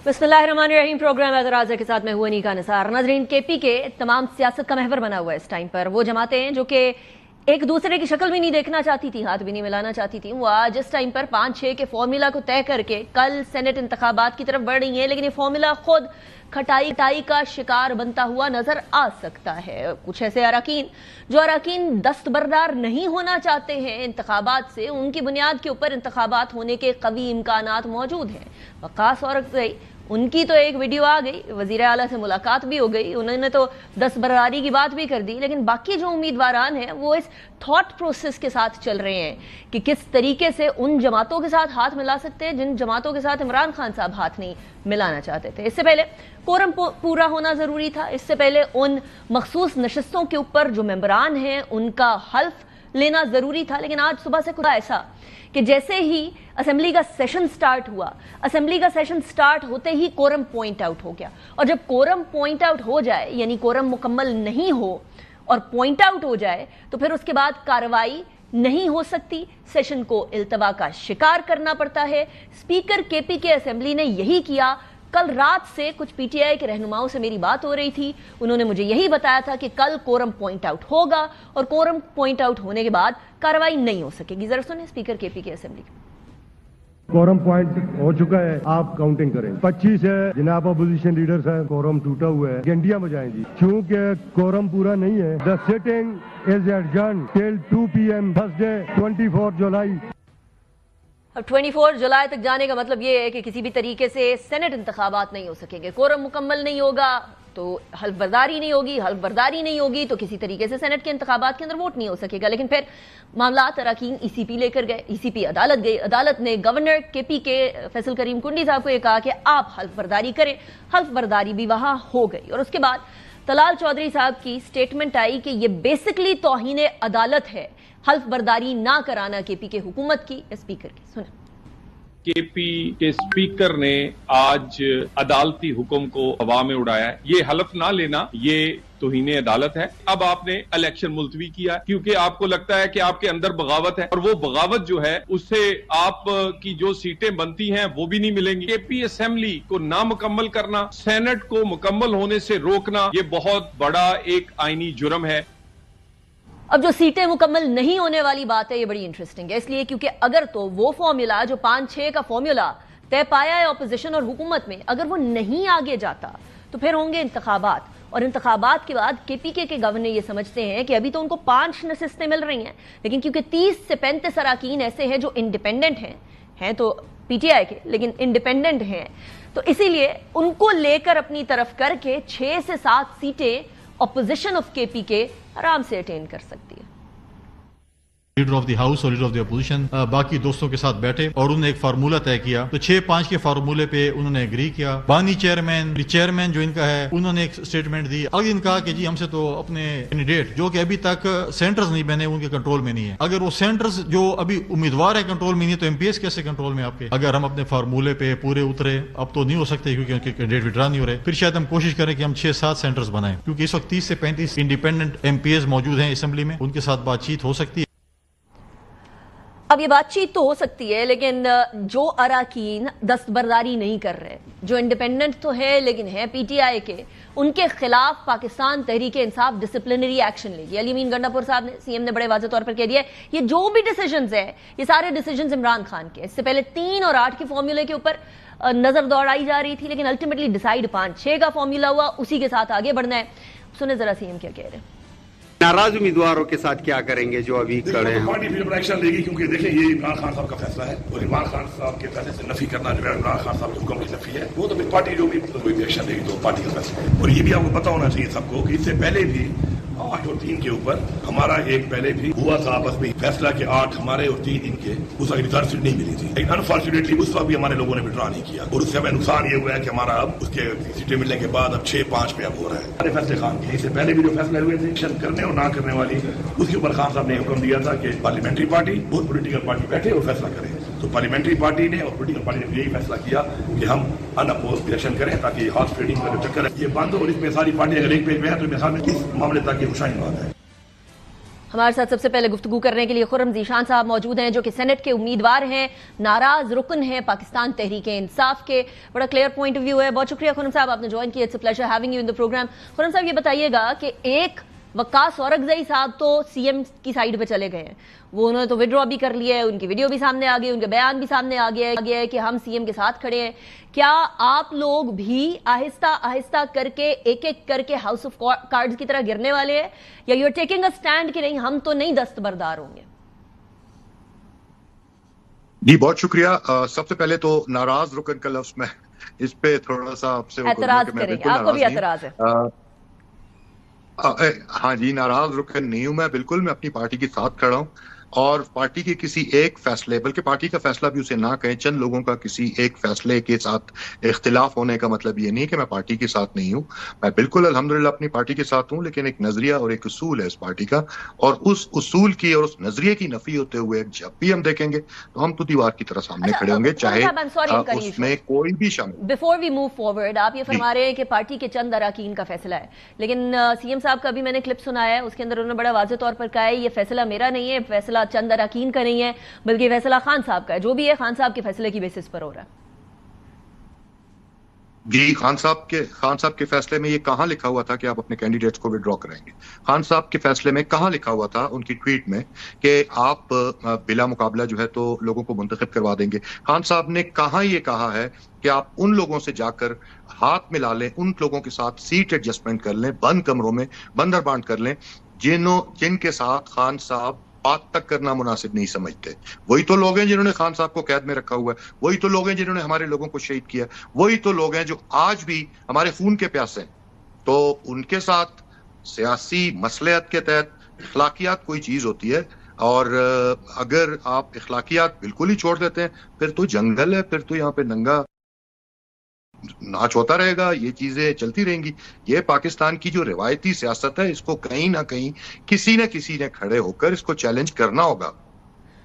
بسم اللہ الرحمن الرحیم. پروگرام اعتراض کے ساتھ میں ہوں انیکا نثار. ناظرین، کے پی کے تمام سیاست کا محور بنا ہوا ہے اس ٹائم پر. وہ جماعتیں ہیں جو کہ ایک دوسرے کی شکل بھی نہیں دیکھنا چاہتی تھی، ہاتھ بھی نہیں ملانا چاہتی تھی، وہ آج اس ٹائم پر 5-6 کے فارمولا کو طے کر کے کل سینٹ انتخابات کی طرف بڑھ رہی ہیں. لیکن یہ فارمولا خود کھٹائی کا شکار بنتا ہوا نظر آ سکتا ہے. کچھ ایسے اراکین دستبردار نہیں ہونا چاہتے ہیں انتخابات سے، ان کی بنیاد کے اوپر انتخابات ہونے کے قوی امکانات موجود ہیں. وقاص اور ان کی تو ایک ویڈیو آ گئی، وزیر اعلیٰ سے ملاقات بھی ہو گئی، انہوں نے تو دستبرداری کی بات بھی کر دی. لیکن باقی جو امیدواران ہیں وہ اس تھاٹ پروسیس کے ساتھ چل رہے ہیں کہ کس طریقے سے ان جماعتوں کے ساتھ ہاتھ ملا سکتے ہیں جن جماعتوں کے ساتھ عمران خان صاحب ہاتھ نہیں ملانا چاہتے تھے. اس سے پہلے کورم پورا ہونا ضروری تھا. اس سے پہلے ان مخصوص نشستوں کے اوپر جو ممبران ہیں ان کا حلف لینا ضروری تھا. لیکن آج صبح سے کچھ ایسا کہ جیسے ہی اسمبلی کا سیشن سٹارٹ ہوا، اسمبلی کا سیشن سٹارٹ ہوتے ہی کورم پوائنٹ آؤٹ ہو گیا. اور جب کورم پوائنٹ آؤٹ ہو جائے، یعنی کورم مکمل نہیں ہو اور پوائنٹ آؤٹ ہو جائے، تو پھر اس کے بعد کارروائی نہیں ہو سکتی، سیشن کو التوا کا شکار کرنا پڑتا ہے. اسپیکر کے پی کے اسمبلی نے یہی کیا. کل رات سے کچھ پی ٹی آئی کے رہنماؤں سے میری بات ہو رہی تھی، انہوں نے مجھے یہی بتایا تھا کہ کل کورم پوائنٹ آؤٹ ہوگا اور کورم پوائنٹ آؤٹ ہونے کے بعد کارروائی نہیں ہو سکے گی. ذرا سنیں اسپیکر کے پی کے اسمبلی. کورم پوائنٹ ہو چکا ہے، آپ کاؤنٹنگ کریں. 25 ہے جناب اپوزیشن لیڈر صاحب، کورم ٹوٹا ہوا ہے، گھنٹیاں بجائیں جی کیونکہ کورم پورا نہیں ہے. دا سٹنگ از ایڈجرنڈ ٹل 2 PM تھرسڈے 24 جولائی. اب 24 جولائی تک جانے کا مطلب یہ ہے کہ کسی بھی طریقے سے سینٹ انتخابات نہیں ہو سکیں گے. کورم مکمل نہیں ہوگا تو حلف برداری نہیں ہوگی، حلف برداری نہیں ہوگی تو کسی طریقے سے سینٹ کے انتخابات کے اندر ووٹ نہیں ہو سکے گا. لیکن پھر معاملات اراکین ای سی پی لے کر گئے، ای سی پی عدالت گئی. عدالت نے گورنر کے پی کے فیصل کریم کنڈی صاحب کو یہ کہا کہ آپ حلف برداری کریں. حلف برداری بھی وہاں ہو گئی اور اس کے بعد طلال چودھری صاحب کی سٹیٹمنٹ آئی کہ یہ بیسکلی توہین عدالت ہے حلف برداری نہ کرانا کے پی کے حکومت کی. اسپیکر کی سنیں. کے پی کے اسپیکر نے آج عدالتی حکم کو ہوا میں اڑایا ہے. یہ حلف نہ لینا یہ توہین عدالت ہے. اب آپ نے الیکشن ملتوی کیا کیونکہ آپ کو لگتا ہے کہ آپ کے اندر بغاوت ہے، اور وہ بغاوت جو ہے اس سے آپ کی جو سیٹیں بنتی ہیں وہ بھی نہیں ملیں گی. کے پی اسمبلی کو نامکمل کرنا، سینٹ کو مکمل ہونے سے روکنا، یہ بہت بڑا ایک آئینی جرم ہے. اب جو سیٹیں مکمل نہیں ہونے والی بات ہے یہ بڑی انٹرسٹنگ ہے، اس لیے کیونکہ اگر تو وہ فارمولا جو 5-6 کا فارمولا طے پایا ہے اپوزیشن اور حکومت میں، اگر وہ نہیں آگے جاتا تو پھر ہوں گے انتخابات. اور انتخابات کے بعد کے پی کے گورنر یہ سمجھتے ہیں کہ ابھی تو ان کو 5 نشستیں مل رہی ہیں، لیکن کیونکہ 30 سے 35 اراکین ایسے ہیں جو انڈیپینڈنٹ ہیں تو پی ٹی آئی کے لیکن انڈیپینڈنٹ ہیں، تو اسی لیے ان کو لے کر اپنی طرف کر کے 6 سے 7 سیٹیں اپوزیشن آف کے پی کے آرام سے اٹین کر سکتی ہے. لیڈر آف دی ہاؤس اور لیڈر آف دی اپوزیشن باقی دوستوں کے ساتھ بیٹھے اور انہوں نے ایک فارمولہ طے کیا. تو 6-5 کے فارمولے پہ انہوں نے اگری کیا. بانی چیئرمین جو ان کا ہے انہوں نے ایک اسٹیٹمنٹ دی. اگر ان کہا کہ جی ہم سے تو اپنے کینڈیڈیٹ جو کہ ابھی تک سینٹرز نہیں بنے ان کے کنٹرول میں نہیں ہے، اگر وہ سینٹرز جو ابھی امیدوار ہے کنٹرول میں نہیں تو ایم پی ایس کیسے کنٹرول میں آپ کے؟ اگر ہم اپنے فارمولے پہ پورے اترے، اب تو نہیں ہو سکتے کیونکہ ان کے کینڈیڈیٹ وڈرا نہیں ہو رہے، پھر شاید ہم کوشش کریں کہ ہم 6-7 سینٹرز بنائیں کیونکہ اس وقت 30 سے 35 انڈیپینڈنٹ ایم پی ایس موجود ہیں اسمبلی میں، ان کے ساتھ بات چیت ہو سکتی ہے. اب یہ بات چیت تو ہو سکتی ہے لیکن جو اراکین دستبرداری نہیں کر رہے، جو انڈیپینڈنٹ تو ہے لیکن ہے پی ٹی آئی کے، ان کے خلاف پاکستان تحریک انصاف ڈسپلنری ایکشن لے گی. علی امین گنڈا پور صاحب نے، سی ایم نے بڑے واضح طور پر کہہ دیا ہے یہ جو بھی ڈیسیجنز ہیں یہ سارے ڈیسیجنز عمران خان کے. اس سے پہلے 3 اور 8 کے فارمولے کے اوپر نظر دوڑائی جا رہی تھی لیکن الٹیمیٹلی ڈیسائیڈ 5-6 کا فارمولا ہوا، اسی کے ساتھ آگے بڑھنا ہے. سنیں ذرا سی ایم کیا کہہ رہے ہیں. ناراض امیدواروں کے ساتھ کیا کریں گے جو ابھی کھڑے ہیں؟ پارٹی پھر ایکشن لے گی کیونکہ دیکھیں یہ عمران خان صاحب کا فیصلہ ہے اور عمران خان صاحب کے فیصلے سے نفی کرنا جو ہے عمران خان صاحب کے حکم کی نفی ہے. وہ تو پھر پارٹی جو بھی کوئی ایکشن لے گی تو پارٹی کا فیصلہ ہے. اور یہ بھی آپ کو پتا ہونا چاہیے سب کو کہ اس سے پہلے بھی 8 اور 3 کے اوپر ہمارا ایک پہلے بھی ہوا تھا آپس میں فیصلہ کہ 8 ہمارے اور 3 ان کے، اس وقت ریزرو سیٹ نہیں ملی تھی لیکن انفارچونیٹلی اس وقت بھی ہمارے لوگوں نے وڈرا نہیں کیا اور اس سے ہمیں نقصان یہ ہوا ہے کہ ہمارا اب اس کے سیٹیں ملنے کے بعد اب 6-5 پہ اب ہو رہا ہے. ہمارے فیصلے خان کے اس سے پہلے بھی جو فیصلے ہوئے تھے ایکشن کرنے اور نہ کرنے والی، اس کے اوپر خان صاحب نے حکم دیا تھا کہ پارلیمنٹری پارٹی بہت پولیٹیکل پارٹی بیٹھے اور فیصلہ کریں. تو پارلیمنٹری پارٹی نے اور پولیٹیکل پارٹی نے یہی فیصلہ کیا کہ ہم ان اپوز الیکشن کریں تاکہ یہ ہارس ٹریڈنگ کا جو چکر ہے یہ بند ہو اور اس میں ساری پارٹی اگر ایک پیج میں ہے تو میرے خیال میں اس معاملے تک یہ خوشائن بات ہے. ہمارے ساتھ سب سے پہلے گفتگو کرنے کے لیے خرم ذیشان صاحب موجود ہیں جو کہ سینٹ کے امیدوار ہیں، ناراض رکن ہیں پاکستان تحریک انصاف کے. بڑا کلیئر پوائنٹ آف ویو ہے. بہت شکریہ خرم صاحب، آپ نے جوائن کیا. It's a pleasure having you in the program. Khurram Sahab یہ بتائیے گا کہ ایک وقاص اورکزئی صاحب تو سی ایم کی سائیڈ پہ چلے گئے ہیں، وہ انہوں نے تو وڈرا بھی کر لیا ہے، ان کی ویڈیو بھی سامنے آ گئی، ان کے بیان بھی سامنے آ گیا ہے کہ ہم سی ایم کے ساتھ کھڑے ہیں. کیا آپ لوگ بھی آہستہ آہستہ کر کے ایک ایک کر کے ہاؤس آف کارڈز کی طرح گرنے والے ہیں، یا you are taking a stand کہ نہیں ہم تو نہیں دستبردار ہوں گے؟ جی بہت شکریہ. سب سے پہلے تو ناراض رکن کا لفظ میں اس پہ تھوڑا سا آپ سے اعتراض کریں گے، آپ کو بھی اعتراض ہے؟ ہاں جی، ناراض رکن نہیں ہوں میں، بالکل میں اپنی پارٹی کے ساتھ کھڑا ہوں، اور پارٹی کے کسی ایک فیصلے، بلکہ پارٹی کا فیصلہ بھی اسے نہ کہیں، چند لوگوں کا کسی ایک فیصلے کے ساتھ اختلاف ہونے کا مطلب یہ نہیں کہ میں پارٹی کے ساتھ نہیں ہوں. میں بالکل الحمدللہ اپنی پارٹی کے ساتھ ہوں، لیکن ایک نظریہ اور ایک اصول ہے اس پارٹی کا، اور اس اصول کی اور اس نظریے کی نفی ہوتے ہوئے جب بھی ہم دیکھیں گے تو ہم تو دیوار کی طرح سامنے کھڑے ہوں گے، چاہے اس میں کوئی بھی شامل. بیفور وی موو فارورڈ، آپ یہ فرما رہے ہیں کہ پارٹی کے چند اراکین کا فیصلہ ہے، لیکن سی ایم صاحب کا بھی میں نے کلپ سنا ہے، اس کے اندر انہوں نے بڑا واضح طور پر کہا ہے یہ فیصلہ میرا نہیں ہے، فیصلہ چند اراکین کا نہیں ہے، بلکہ فیصلہ خان صاحب کا ہے. جو بھی ہے خان صاحب کے فیصلے کی بیسس پر ہو رہا ہے. جی خان صاحب کے فیصلے میں یہ کہاں لکھا ہوا تھا کہ آپ اپنے کینڈیڈیٹس کو وڈرا کریں گے؟ خان صاحب کے فیصلے میں کہاں لکھا ہوا تھا ان کی ٹویٹ میں کہ آپ بلا مقابلہ جو ہے تو لوگوں کو منتخب کروا دیں گے؟ خان صاحب نے کہاں یہ کہا ہے کہ آپ ان لوگوں سے جا کر ہاتھ ملا لیں، ان لوگوں کے ساتھ سیٹ ایڈجسٹمنٹ کر لیں، بند کمروں میں بندر بانٹ کر لیں جن کے ساتھ خان صاحب بات تک کرنا مناسب نہیں سمجھتے؟ وہی تو لوگ ہیں جنہوں نے خان صاحب کو قید میں رکھا ہوا ہے، وہی تو لوگ ہیں جنہوں نے ہمارے لوگوں کو شہید کیا، وہی تو لوگ ہیں جو آج بھی ہمارے خون کے پیاسے ہیں. تو ان کے ساتھ سیاسی مصلحت کے تحت اخلاقیات کوئی چیز ہوتی ہے، اور اگر آپ اخلاقیات بالکل ہی چھوڑ دیتے ہیں پھر تو جنگل ہے، پھر تو یہاں پہ ننگا ناچ ہوتا رہے گا، یہ چیزیں چلتی رہیں گی. یہ پاکستان کی جو روایتی سیاست ہے، اس کو کہیں نہ کہیں کسی نے کھڑے ہو کر اس کو چیلنج کرنا ہوگا.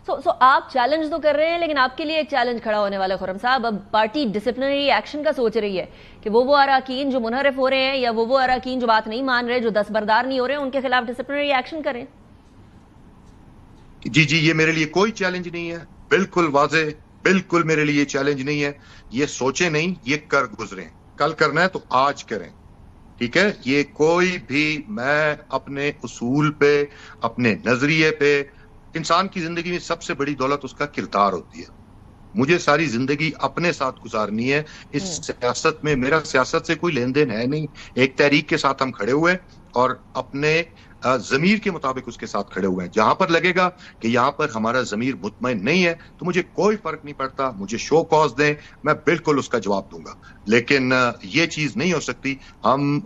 سو آپ چیلنج تو کر رہے ہیں، لیکن آپ کے لیے ایک چیلنج کھڑا ہونے والا خرم صاحب، اب پارٹی ڈسپلنری ایکشن کا سوچ رہی ہے کہ وہ اراکین جو منحرف ہو رہے ہیں یا وہ اراکین جو بات نہیں مان رہے، جو دستبردار نہیں ہو رہے ہیں، ان کے خلاف ڈسپلنری ایکشن کریں. جی یہ میرے لیے کوئی چیلنج نہیں ہے، بالکل واضح، بالکل میرے لیے چیلنج نہیں ہے. یہ سوچیں نہیں، یہ کر گزریں. کل کرنا ہے تو آج کریں، ٹھیک ہے؟ یہ کوئی بھی، میں اپنے اصول پہ، اپنے نظریے پہ، انسان کی زندگی میں سب سے بڑی دولت اس کا کردار ہوتی ہے. مجھے ساری زندگی اپنے ساتھ گزارنی ہے. اس سیاست میں میرا سیاست سے کوئی لین دین ہے نہیں. ایک تحریک کے ساتھ ہم کھڑے ہوئے اور اپنے ضمیر کے مطابق اس کے ساتھ کھڑے ہوئے ہیں. جہاں پر لگے گا کہ یہاں پر ہمارا ضمیر مطمئن نہیں ہے تو مجھے کوئی فرق نہیں پڑتا، مجھے شو کاز دیں، میں بالکل اس کا جواب دوں گا. لیکن یہ چیز نہیں ہو سکتی. ہم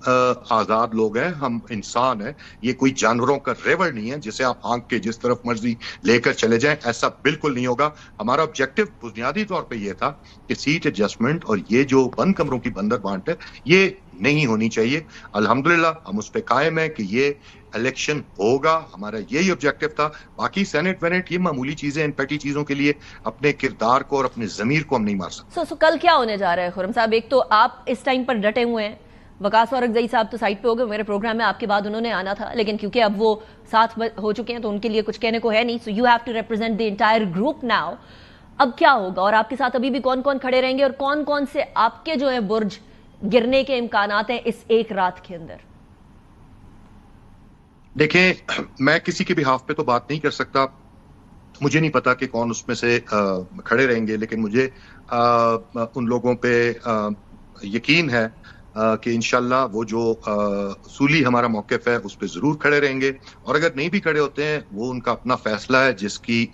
آزاد لوگ ہیں، ہم انسان ہیں، یہ کوئی جانوروں کا ریوڑ نہیں ہے جسے آپ ہانک کے جس طرف مرضی لے کر چلے جائیں. ایسا بالکل نہیں ہوگا. ہمارا آبجیکٹو بنیادی طور پہ یہ تھا کہ سیٹ ایڈجسٹمنٹ اور یہ جو بند کمروں کی بندر بانٹ ہے یہ نہیں ہونی چاہیے. الحمدللہ ہم اس پہ قائم ہیں کہ یہ الیکشن ہوگا، ہمارا یہی آبجیکٹو تھا. باقی سینٹ وینٹ یہ معمولی چیزیں، ان پیٹی چیزوں کے لیے اپنے کردار کو اور اپنے ضمیر کو ہم نہیں مار سکتے. سو کل کیا ہونے جا رہا ہے خرم صاحب؟ ایک تو آپ اس ٹائم پر ڈٹے ہوئے ہیں، وقاص اورکزئی صاحب تو سائٹ پہ ہو گئے، میرے پروگرام میں آپ کے بعد انہوں نے آنا تھا، لیکن کیونکہ اب وہ ساتھ ہو چکے ہیں تو ان کے لیے کچھ کہنے کو ہے نہیں. So you have to represent the entire group now. اب کیا ہوگا، اور آپ کے ساتھ ابھی بھی کون کون کھڑے رہیں گے، اور کون کون سے آپ کے جو ہے برج گرنے کے امکانات ہیں اس ایک رات کے اندر؟ دیکھیں، میں کسی کے بھی ہاف پہ تو بات نہیں کر سکتا. مجھے نہیں پتا کہ کون اس میں سے کھڑے رہیں گے، لیکن مجھے ان لوگوں پہ یقین ہے کہ انشاءاللہ وہ جو اصولی ہمارا موقف ہے اس پہ ضرور کھڑے رہیں گے. اور اگر نہیں بھی کھڑے ہوتے ہیں وہ ان کا اپنا فیصلہ ہے جس کی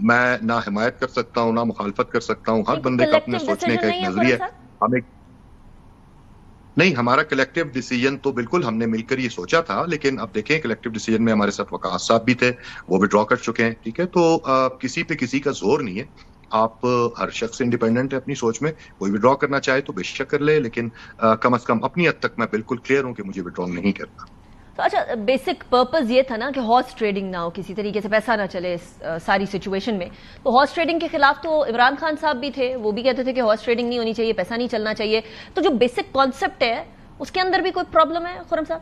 میں نہ حمایت کر سکتا ہوں نہ مخالفت کر سکتا ہوں. ہر بندے کا اپنے سوچنے کا ایک نظریہ ہے. نہیں، ہمارا کلیکٹیو ڈیسیجن تو بالکل ہم نے مل کر یہ سوچا تھا، لیکن اب دیکھیں کلیکٹیو ڈیسیجن میں ہمارے ساتھ وقاص صاحب بھی تھے، وہ بھی ڈرا کر چکے ہیں، ٹھیک ہے؟ تو کسی پہ کسی کا زور نہیں ہے. آپ ہر شخص انڈیپینڈنٹ ہے اپنی سوچ میں، کوئی ودرا کرنا چاہے تو بے شک کر لے، لیکن کم از کم اپنی حد تک میں بالکل کلیئر ہوں کہ مجھے ودرا نہیں کرنا. تو اچھا، بیسک پرپز یہ تھا نا کہ ہارس ٹریڈنگ نہ ہو، کسی طریقے سے پیسہ نہ چلے اس ساری سچویشن میں. تو ہارس ٹریڈنگ کے خلاف تو عمران خان صاحب بھی تھے، وہ بھی کہتے تھے کہ ہارس ٹریڈنگ نہیں ہونی چاہیے، پیسہ نہیں چلنا چاہیے. تو جو بیسک کانسیپٹ ہے اس کے اندر بھی کوئی پرابلم ہے خرم صاحب؟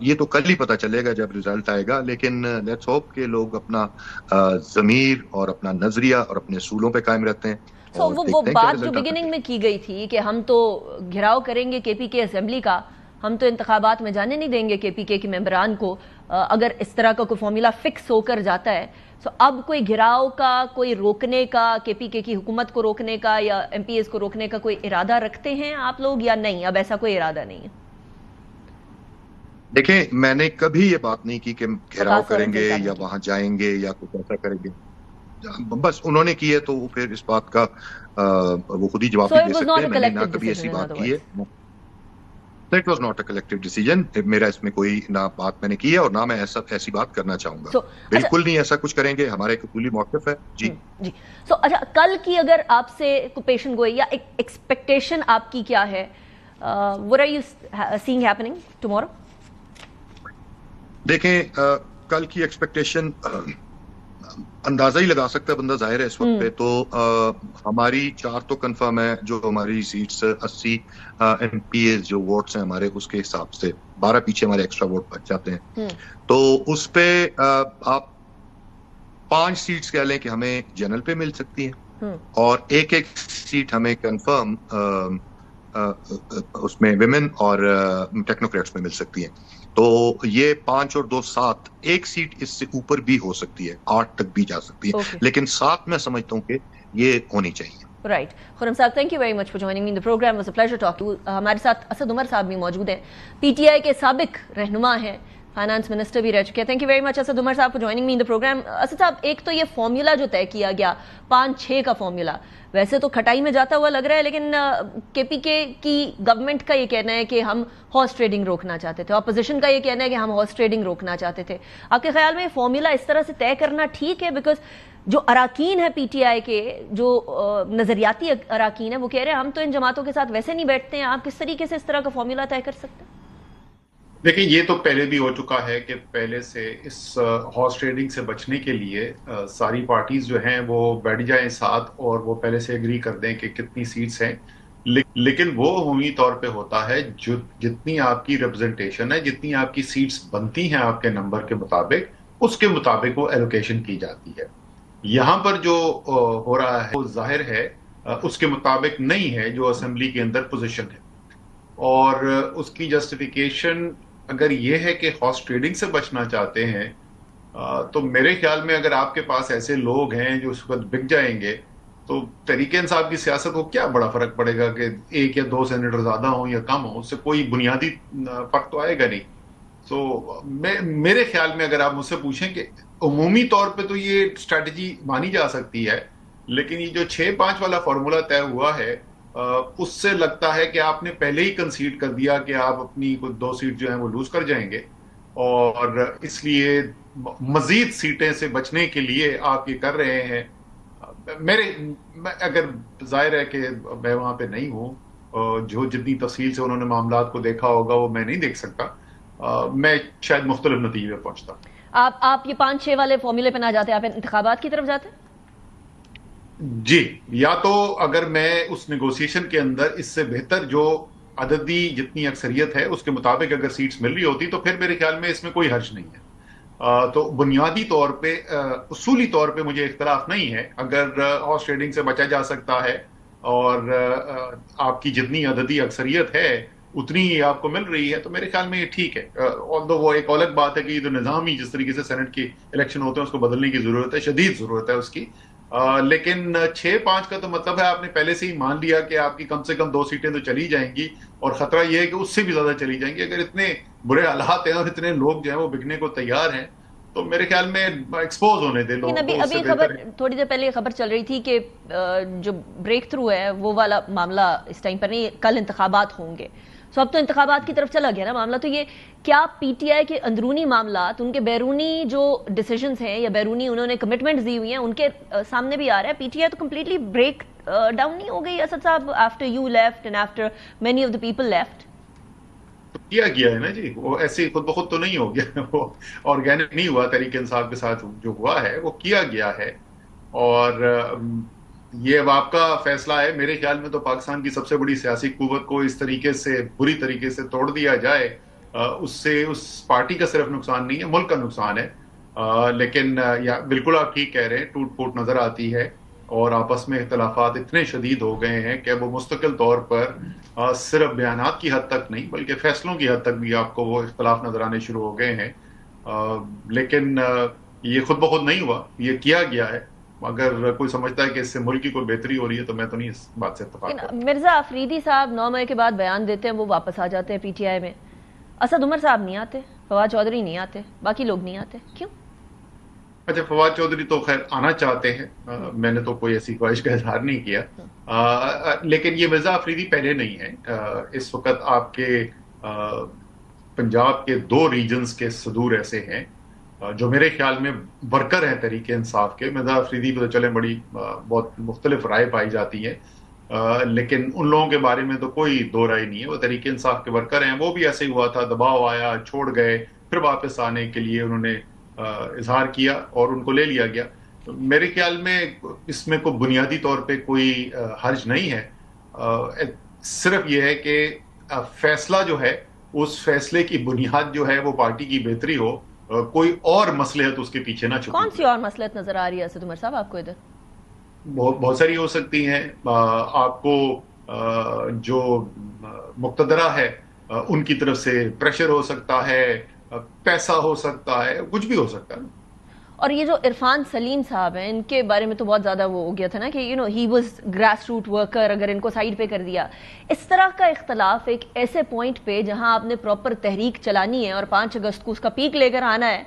یہ تو کل ہی پتہ چلے گا جب رزلٹ آئے گا، لیکن لیٹس ہوپ کہ لوگ اپنا ضمیر اور اپنا نظریہ اور اپنے اصولوں پہ قائم رہتے ہیں. وہ بات جو بگننگ میں کی گئی تھی کہ ہم تو گھراؤ کریں گے کے پی کے اسمبلی کا، ہم تو انتخابات میں جانے نہیں دیں گے کے پی کے ممبران کو اگر اس طرح کا کوئی فارمولا فکس ہو کر جاتا ہے. سو اب کوئی گھراؤ کا، کوئی روکنے کا، کے پی کے کی حکومت کو روکنے کا یا ایم پی ایز کو روکنے کا کوئی ارادہ رکھتے ہیں آپ لوگ یا نہیں؟ اب ایسا کوئی ارادہ نہیں ہے. دیکھیں، میں نے کبھی یہ بات نہیں کی کہ گھیراؤ کریں گے یا وہاں جائیں گے یا کچھ ایسا کریں گے. بس انہوں نے کی ہے تو پھر اس بات کا وہ خود ہی جواب دے سکتے ہیں. میں نے نہ کبھی ایسی بات کی ہے. It was not a collective decision. میرا اس میں کوئی نہ بات میں نے کی ہے اور نہ میں ایسی بات کرنا چاہوں گا. بالکل نہیں ایسا کچھ کریں گے. ہمارا ایک اصولی موقف ہے. جی جی. اچھا، کل کی اگر آپ سے کوئی پیشن گوئی یا ایکسپیکٹیشن آپ کی کیا ہے؟ What are you seeing happening tomorrow? دیکھیں، کل کی ایکسپیکٹیشن اندازہ ہی لگا سکتا ہے بندہ ظاہر ہے اس وقت پہ. تو ہماری 4 تو کنفرم ہے، جو ہماری سیٹس 80 ایم پی ایز جو ووٹس ہیں ہمارے، اس کے حساب سے 12 پیچھے ہمارے ایکسٹرا ووٹ بچ جاتے ہیں. تو اس پہ آپ 5 سیٹس کہہ لیں کہ ہمیں جنرل پہ مل سکتی ہیں اور ایک سیٹ ہمیں کنفرم اس میں ویمن اور ٹیکنوکریٹس میں مل سکتی ہیں. تو یہ 5 اور 2 7، ایک سیٹ اس سے اوپر بھی ہو سکتی ہے، 8 تک بھی جا سکتی ہے. لیکن 7 میں سمجھتا ہوں کہ یہ ہونی چاہیے. Right. Khurram sahab, thank you very much for joining me in the program. Was a pleasure talk to. ہمارے ساتھ اسد عمر صاحب بھی موجود ہیں، پی ٹی آئی کے سابق رہنما ہیں، فائنانس منسٹر بھی رہ چکے ہیں. Thank you very much Asad Umar Sahab for joining me in the program. Asad Sahab, ایک تو یہ فارمولا جو طے کیا گیا 5-6 کا فارمولا، ویسے تو کھٹائی میں جاتا ہوا لگ رہا ہے، لیکن کے پی کے کی گورنمنٹ کا یہ کہنا ہے کہ ہم ہارس ٹریڈنگ روکنا چاہتے تھے، اپوزیشن کا یہ کہنا ہے کہ ہم ہارس ٹریڈنگ روکنا چاہتے تھے. آپ کے خیال میں فارمولا اس طرح سے طے کرنا ٹھیک ہے؟ بیکاز جو اراکین ہے پی ٹی آئی کے، جو نظریاتی اراکین ہیں، وہ کہہ رہے ہیں ہم تو ان جماعتوں کے ساتھ ویسے نہیں بیٹھتے ہیں. آپ کس طریقے سے اس طرح کا فارمولا طے کر سکتے ہیں؟ دیکھیں، یہ تو پہلے بھی ہو چکا ہے کہ پہلے سے اس ہارس ٹریڈنگ سے بچنے کے لیے ساری پارٹیز جو ہیں وہ بیٹھ جائیں ساتھ اور وہ پہلے سے ایگری کر دیں کہ کتنی سیٹس ہیں. لیکن وہ عمومی طور پہ ہوتا ہے جتنی آپ کی ریپرزنٹیشن ہے، جتنی آپ کی سیٹس بنتی ہیں آپ کے نمبر کے مطابق، اس کے مطابق وہ ایلوکیشن کی جاتی ہے. یہاں پر جو ہو رہا ہے وہ ظاہر ہے اس کے مطابق نہیں ہے جو اسمبلی کے اندر پوزیشن ہے. اور اس کی جسٹیفیکیشن اگر یہ ہے کہ ہارس ٹریڈنگ سے بچنا چاہتے ہیں، تو میرے خیال میں اگر آپ کے پاس ایسے لوگ ہیں جو اس وقت بک جائیں گے، تو تحریک انصاف کی سیاست کو کیا بڑا فرق پڑے گا کہ 1 یا 2 سینیٹر زیادہ ہوں یا کم ہوں، اس سے کوئی بنیادی فرق تو آئے گا نہیں. تو میرے خیال میں اگر آپ مجھ سے پوچھیں کہ عمومی طور پہ تو یہ اسٹریٹجی مانی جا سکتی ہے، لیکن یہ جو 6-5 والا فارمولا طے ہوا ہے، اس سے لگتا ہے کہ آپ نے پہلے ہی کنسیڈ کر دیا کہ آپ اپنی 2 سیٹ جو ہیں وہ لوز کر جائیں گے، اور اس لیے مزید سیٹیں سے بچنے کے لیے آپ یہ کر رہے ہیں. اگر ظاہر ہے کہ میں وہاں پہ نہیں ہوں، جو جتنی تفصیل سے انہوں نے معاملات کو دیکھا ہوگا وہ میں نہیں دیکھ سکتا، میں شاید مختلف نتیجے پہ پہنچتا. آپ یہ 5-6 والے فارمولے پہ نہ جاتے، آپ انتخابات کی طرف جاتے؟ جی، یا تو اگر میں اس نیگوسیشن کے اندر اس سے بہتر جو عددی جتنی اکثریت ہے اس کے مطابق اگر سیٹس مل رہی ہوتی تو پھر میرے خیال میں اس میں کوئی حرج نہیں ہے. تو بنیادی طور پہ، اصولی طور پہ مجھے اختلاف نہیں ہے. اگر ہارس ٹریڈنگ سے بچا جا سکتا ہے اور آپ کی جتنی عددی اکثریت ہے اتنی ہی آپ کو مل رہی ہے، تو میرے خیال میں یہ ٹھیک ہے. although وہ ایک الگ بات ہے کہ یہ جو نظامی جس طریقے سے سینٹ کی الیکشن ہوتے ہیں اس کو بدلنے کی ضرورت ہے، شدید ضرورت ہے اس کی. لیکن 6-5 کا تو مطلب ہے آپ نے پہلے سے ہی مان لیا کہ آپ کی کم سے کم 2 سیٹیں تو چلی جائیں گی، اور خطرہ یہ ہے کہ اس سے بھی زیادہ چلی جائیں گی. اگر اتنے برے حالات ہیں اور اتنے لوگ جو ہیں وہ بکنے کو تیار ہیں تو میرے خیال میں ایکسپوز ہونے دے لوگ. ابھی خبر تھوڑی دیر پہلے خبر چل رہی تھی کہ جو بریک تھرو ہے وہ والا معاملہ اس ٹائم پر نہیں، کل انتخابات ہوں گے. سو اب تو انتخابات کی طرف چلا گیا نا معاملہ. تو یہ کیا پی ٹی آئی کے اندرونی معاملات، ان کے بیرونی جو ڈیسیژنز ہیں یا بیرونی انہوں نے کمٹمنٹس دی ہوئی ہیں، ان کے سامنے بھی آ رہا ہے پی ٹی آئی تو کمپلیٹلی بریک ڈاؤن نہیں ہو گئی اسد صاحب after you left and after many of the people left? کیا گیا ہے نا جی، وہ ایسے خود بخود تو نہیں ہو گیا، وہ آرگینک نہیں ہوا. تحریک انصاف کے ساتھ جو ہوا ہے وہ کیا گیا ہے، اور یہ اب آپ کا فیصلہ ہے. میرے خیال میں تو پاکستان کی سب سے بڑی سیاسی قوت کو اس طریقے سے بری طریقے سے توڑ دیا جائے اس سے اس پارٹی کا صرف نقصان نہیں ہے، ملک کا نقصان ہے. لیکن بالکل آپ ٹھیک کہہ رہے ہیں، ٹوٹ پھوٹ نظر آتی ہے اور آپس میں اختلافات اتنے شدید ہو گئے ہیں کہ وہ مستقل طور پر صرف بیانات کی حد تک نہیں بلکہ فیصلوں کی حد تک بھی آپ کو وہ اختلاف نظر آنے شروع ہو گئے ہیں. لیکن یہ خود بخود نہیں ہوا، یہ کیا گیا ہے. اگر کوئی سمجھتا ہے کہ اس سے ملک کی کوئی بہتری ہو رہی ہے تو میں تو نہیں اس بات سے اتفاق کرتا. مرزا آفریدی صاحب 9 مئی کے بعد بیان دیتے ہیں، وہ واپس آ جاتے ہیں پی ٹی آئی میں. اسد عمر صاحب نہیں آتے، فواد چودھری نہیں آتے، باقی لوگ نہیں آتے، کیوں؟ اچھا، فواد چودھری تو خیر آنا چاہتے ہیں، میں نے تو کوئی ایسی خواہش کا اظہار نہیں کیا. لیکن یہ مرزا آفریدی پہلے نہیں ہے. اس وقت آپ کے پنجاب کے 2 ریجنز کے صدور ایسے ہیں جو میرے خیال میں ورکر ہیں تحریک انصاف کے. مرزا آفریدی کو تو چلے بہت مختلف رائے پائی جاتی ہے، لیکن ان لوگوں کے بارے میں تو کوئی دو رائے نہیں ہے. وہ تحریک انصاف کے ورکر ہیں. وہ بھی ایسے ہی ہوا تھا، دباؤ آیا، چھوڑ گئے، پھر واپس آنے کے لیے انہوں نے اظہار کیا اور ان کو لے لیا گیا. میرے خیال میں اس میں کوئی بنیادی طور پہ کوئی حرج نہیں ہے. صرف یہ ہے کہ فیصلہ جو ہے اس فیصلے کی بنیاد جو ہے وہ پارٹی کی بہتری ہو، کوئی اور مصلحت اس کے پیچھے نہ چھپے. کون سی اور مصلحت نظر آ رہی ہے اسد عمر صاحب آپ کو ادھر؟ بہت ساری ہو سکتی ہیں. آپ کو جو مقتدرہ ہے ان کی طرف سے پریشر ہو سکتا ہے، پیسہ ہو سکتا ہے، کچھ بھی ہو سکتا ہے. اور یہ جو عرفان سلیم صاحب ہیں، ان کے بارے میں تو بہت زیادہ وہ ہو گیا تھا نا کہ he was grass root worker, اگر ان کو سائیڈ پہ کر دیا. اس طرح کا اختلاف ایک ایسے پوائنٹ پہ جہاں آپ نے پراپر تحریک چلانی ہے اور 5 اگست کو اس کا پیک لے کر آنا ہے،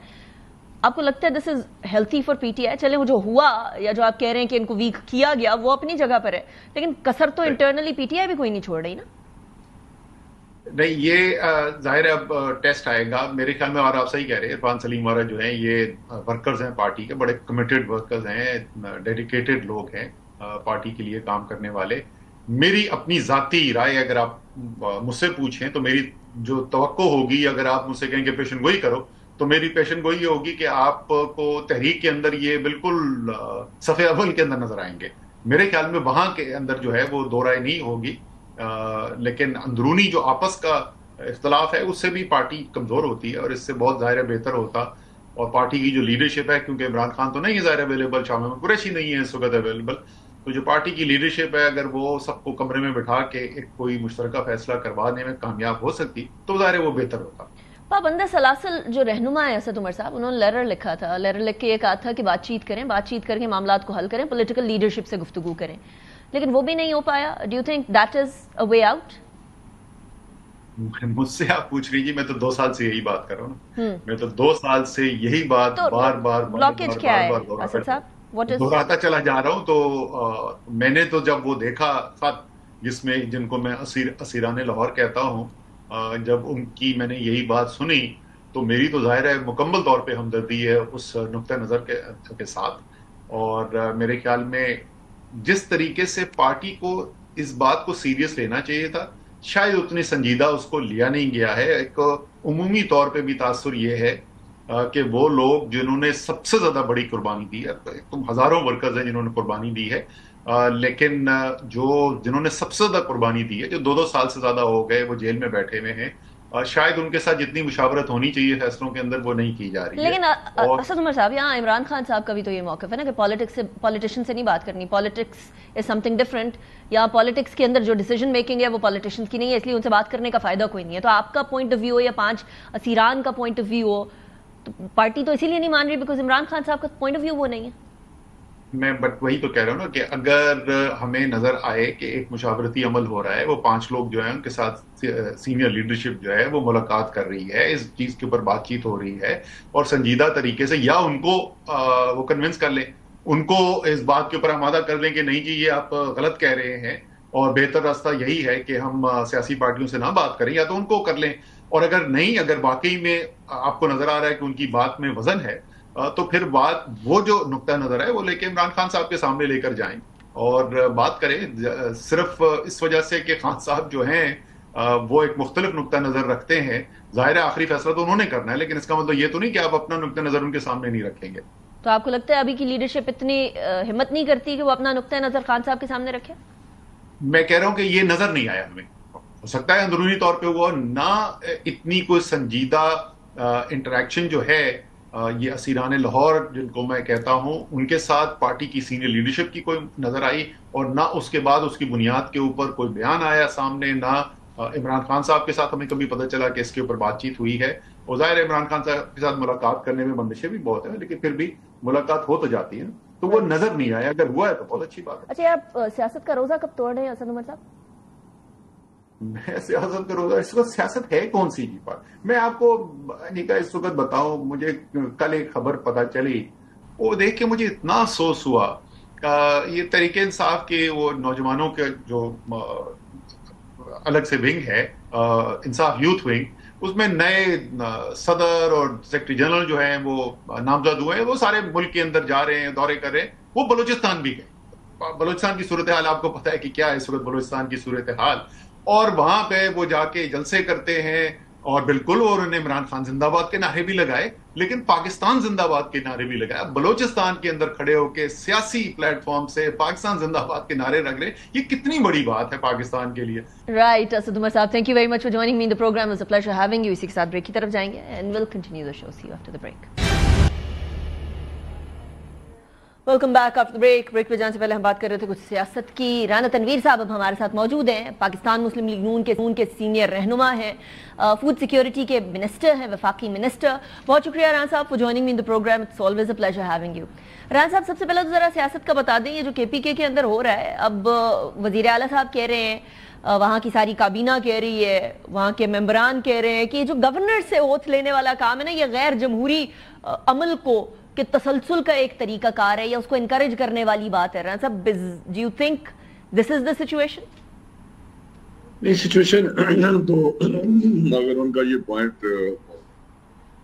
آپ کو لگتا ہے this is healthy for P T I? چلے وہ جو ہوا یا جو آپ کہہ رہے ہیں کہ ان کو ویک کیا گیا وہ اپنی جگہ پر ہے، لیکن کسر تو انٹرنلی پی ٹی آئی بھی کوئی نہیں چھوڑ رہی نا. نہیں، یہ ظاہر ہے اب ٹیسٹ آئے گا میرے خیال میں. اور آپ صحیح کہہ رہے ہیں، عرفان سلیم وغیرہ جو ہیں یہ ورکرز ہیں پارٹی کے، بڑے کمیٹڈ ورکرز ہیں، ڈیڈیکیٹڈ لوگ ہیں پارٹی کے لیے کام کرنے والے. میری اپنی ذاتی رائے اگر آپ مجھ سے پوچھیں تو میری جو توقع ہوگی، اگر آپ مجھ سے کہیں کہ پیشن گوئی کرو، تو میری پیشن گوئی یہ ہوگی کہ آپ کو تحریک کے اندر یہ بالکل صف اول کے اندر نظر آئیں گے. میرے خیال میں وہاں کے اندر جو ہے وہ دو رائے نہیں ہوگی. لیکن اندرونی جو آپس کا اختلاف ہے اس سے بھی پارٹی کمزور ہوتی ہے اور اس سے بہت ظاہر بہتر ہوتا. اور پارٹی کی جو لیڈرشپ ہے، کیونکہ عمران خان تو نہیں ہے ظاہر اویلیبل، شاہ محمود قریشی نہیں ہے اس وقت اویلیبل، تو جو پارٹی کی لیڈرشپ ہے اگر وہ سب کو کمرے میں بٹھا کے ایک کوئی مشترکہ فیصلہ کروانے میں کامیاب ہو سکتی تو ظاہر وہ بہتر ہوتا. پابند سلاسل جو رہنما ہے اسد عمر صاحب، انہوں نے لیٹر لکھا تھا، لیٹر لکھ کے یہ کہا تھا کہ بات چیت کریں، بات چیت کر کے معاملات کو حل کریں، پولیٹیکل لیڈرشپ سے گفتگو کریں، لیکن وہ بھی نہیں ہو پایا. Do you think that is a way out? مجھ سے آپ پوچھ رہی جی، میں تو 2 سال سے یہی بات کر رہا ہوں نا. میں تو 2 سال سے یہی بات بار بار بلاکیج کیا ہے اسد صاحب؟ دہراتا چلا جا رہا ہوں. تو میں نے تو جب وہ دیکھا خط جس میں جن کو میں اسیران لاہور کہتا ہوں، جب ان کی میں نے یہی بات سنی تو میری تو ظاہر ہے مکمل طور پہ ہمدردی ہے اس نقطہ نظر کے ساتھ. اور میرے خیال میں جس طریقے سے پارٹی کو اس بات کو سیریس لینا چاہیے تھا، شاید اتنی سنجیدہ اس کو لیا نہیں گیا ہے. ایک عمومی طور پہ بھی تاثر یہ ہے کہ وہ لوگ جنہوں نے سب سے زیادہ بڑی قربانی دی ہے، ہزاروں ورکرز ہیں جنہوں نے قربانی دی ہے، لیکن جنہوں نے سب سے زیادہ قربانی دی ہے، جو 2 سال سے زیادہ ہو گئے وہ جیل میں بیٹھے ہوئے ہیں، شاید ان کے ساتھ جتنی مشاورت ہونی چاہیے فیصلوں کے اندر وہ نہیں کی جا رہی ہے. لیکن اسد عمر صاحب، یہاں عمران خان صاحب کا بھی تو یہ موقف ہے نا کہ پالیٹیشن سے نہیں بات کرنی، politics is some thing different. یا پالیٹکس کے اندر جو ڈیسیجن میکنگ ہے وہ پالیٹیشنز کی نہیں ہے، اس لیے ان سے بات کرنے کا فائدہ کوئی نہیں ہے. تو آپ کا پوائنٹ آف ویو ہو یا 5 اسیران کا پوائنٹ آف ویو ہو، تو پارٹی تو اسی لیے نہیں مان رہی بیکاز عمران خان صاحب کا پوائنٹ آف ویو وہ نہیں ہے. میں وہی تو کہہ رہا ہوں نا کہ اگر ہمیں نظر آئے کہ ایک مشاورتی عمل ہو رہا ہے، وہ 5 لوگ جو ہیں ان کے ساتھ سینئر لیڈرشپ جو ہے وہ ملاقات کر رہی ہے، اس چیز کے اوپر بات چیت ہو رہی ہے اور سنجیدہ طریقے سے، یا ان کو وہ کنونس کر لیں، ان کو اس بات کے اوپر آمادہ کر لیں کہ نہیں جی یہ آپ غلط کہہ رہے ہیں اور بہتر راستہ یہی ہے کہ ہم سیاسی پارٹیوں سے نہ بات کریں، یا تو ان کو کر لیں. اور اگر نہیں، اگر واقعی میں آپ کو نظر آ رہا ہے کہ ان کی بات میں وزن ہے، تو پھر بات وہ جو نقطہ نظر ہے وہ لے کے عمران خان صاحب کے سامنے لے کر جائیں اور بات کریں. صرف اس وجہ سے کہ خان صاحب جو ہیں وہ ایک مختلف نقطہ نظر رکھتے ہیں، ظاہر ہے آخری فیصلہ تو انہوں نے کرنا ہے، لیکن اس کا مطلب یہ تو نہیں کہ آپ اپنا نقطہ نظر ان کے سامنے نہیں رکھیں گے. تو آپ کو لگتا ہے ابھی کی لیڈرشپ اتنی ہمت نہیں کرتی کہ وہ اپنا نقطہ نظر خان صاحب کے سامنے رکھے؟ میں کہہ رہا ہوں کہ یہ نظر نہیں آیا ہمیں. ہو سکتا ہے اندرونی طور پہ ہوا، نہ اتنی کوئی سنجیدہ انٹریکشن جو ہے یہ اسیران لاہور جن کو میں کہتا ہوں ان کے ساتھ پارٹی کی سینئر لیڈرشپ کی کوئی نظر آئی، اور نہ اس کے بعد اس کی بنیاد کے اوپر کوئی بیان آیا سامنے، نہ عمران خان صاحب کے ساتھ ہمیں کبھی پتہ چلا کہ اس کے اوپر بات چیت ہوئی ہے. اور ظاہر ہے عمران خان صاحب کے ساتھ ملاقات کرنے میں بندشیں بھی بہت ہیں، لیکن پھر بھی ملاقات ہو تو جاتی ہے، تو وہ نظر نہیں آیا. اگر ہوا ہے تو بہت اچھی بات ہے. اچھا، آپ سیاست کا روزہ کب توڑ رہے ہیں اسد عمر صاحب؟ میں سیاست کا روزہ، اس وقت سیاست ہے کون سی بات؟ میں آپ کو اس وقت بتاؤں، مجھے کل ایک خبر پتہ چلی، وہ دیکھ کے مجھے اتنا افسوس ہوا. یہ تحریک انصاف کے وہ نوجوانوں کے جو الگ سے ونگ ہے، انصاف یوتھ ونگ، اس میں نئے صدر اور سیکرٹری جنرل جو ہیں وہ نامزد ہوئے ہیں. وہ سارے ملک کے اندر جا رہے ہیں، دورے کر رہے ہیں. وہ بلوچستان بھی گئے. بلوچستان کی صورتحال آپ کو پتہ ہے کہ کیا ہے اس وقت بلوچستان کی صورتحال، اور وہاں پہ وہ جا کے جلسے کرتے ہیں، اور بالکل، اور انہوں نے عمران خان زندہ باد کے نعرے بھی لگائے، لیکن پاکستان زندہ باد کے نعرے بھی لگائے. بلوچستان کے اندر کھڑے ہو کے سیاسی پلیٹ فارم سے پاکستان زندہ باد کے نعرے لگ رہے، یہ کتنی بڑی بات ہے پاکستان کے لیے. Right, Asad Umar sahab, thank you very much for joining me in the program. It's a pleasure having you. اسی کے ساتھ بریک کی طرف جائیں گے and will continue the show. See you after the break. Welcome back after the break. Break پہ جانے سے پہلے ہم بات کر رہے تھے کچھ سیاست کی. رانا تنویر صاحب اب ہمارے ساتھ موجود ہیں. پاکستان مسلم لیگ نون کے سینئر رہنما ہیں، فوڈ سیکیورٹی کے منسٹر ہیں، وفاقی منسٹر. بہت شکریہ Rana sahab for joining me in the program. It's always a pleasure having you. Rana sahab, سب سے پہلے تو ذرا سیاست کا بتا دیں، یہ جو کے پی کے اندر ہو رہا ہے، اب وزیر اعلیٰ صاحب کہہ رہے ہیں، وہاں کی ساری کابینہ کہہ رہی ہے، وہاں کے ممبران کہہ رہے ہیں کہ جو گورنر سے اوتھ لینے والا کام ہے نا، یہ غیر جمہوری عمل کو کہ تسلسل کا ایک طریقہ کار ہے، یا اس کو انکریج کرنے والی بات ہے. رانا صاحب، do you think this is the situation? نہیں، سچویشن تو اگر ان کا یہ پوائنٹ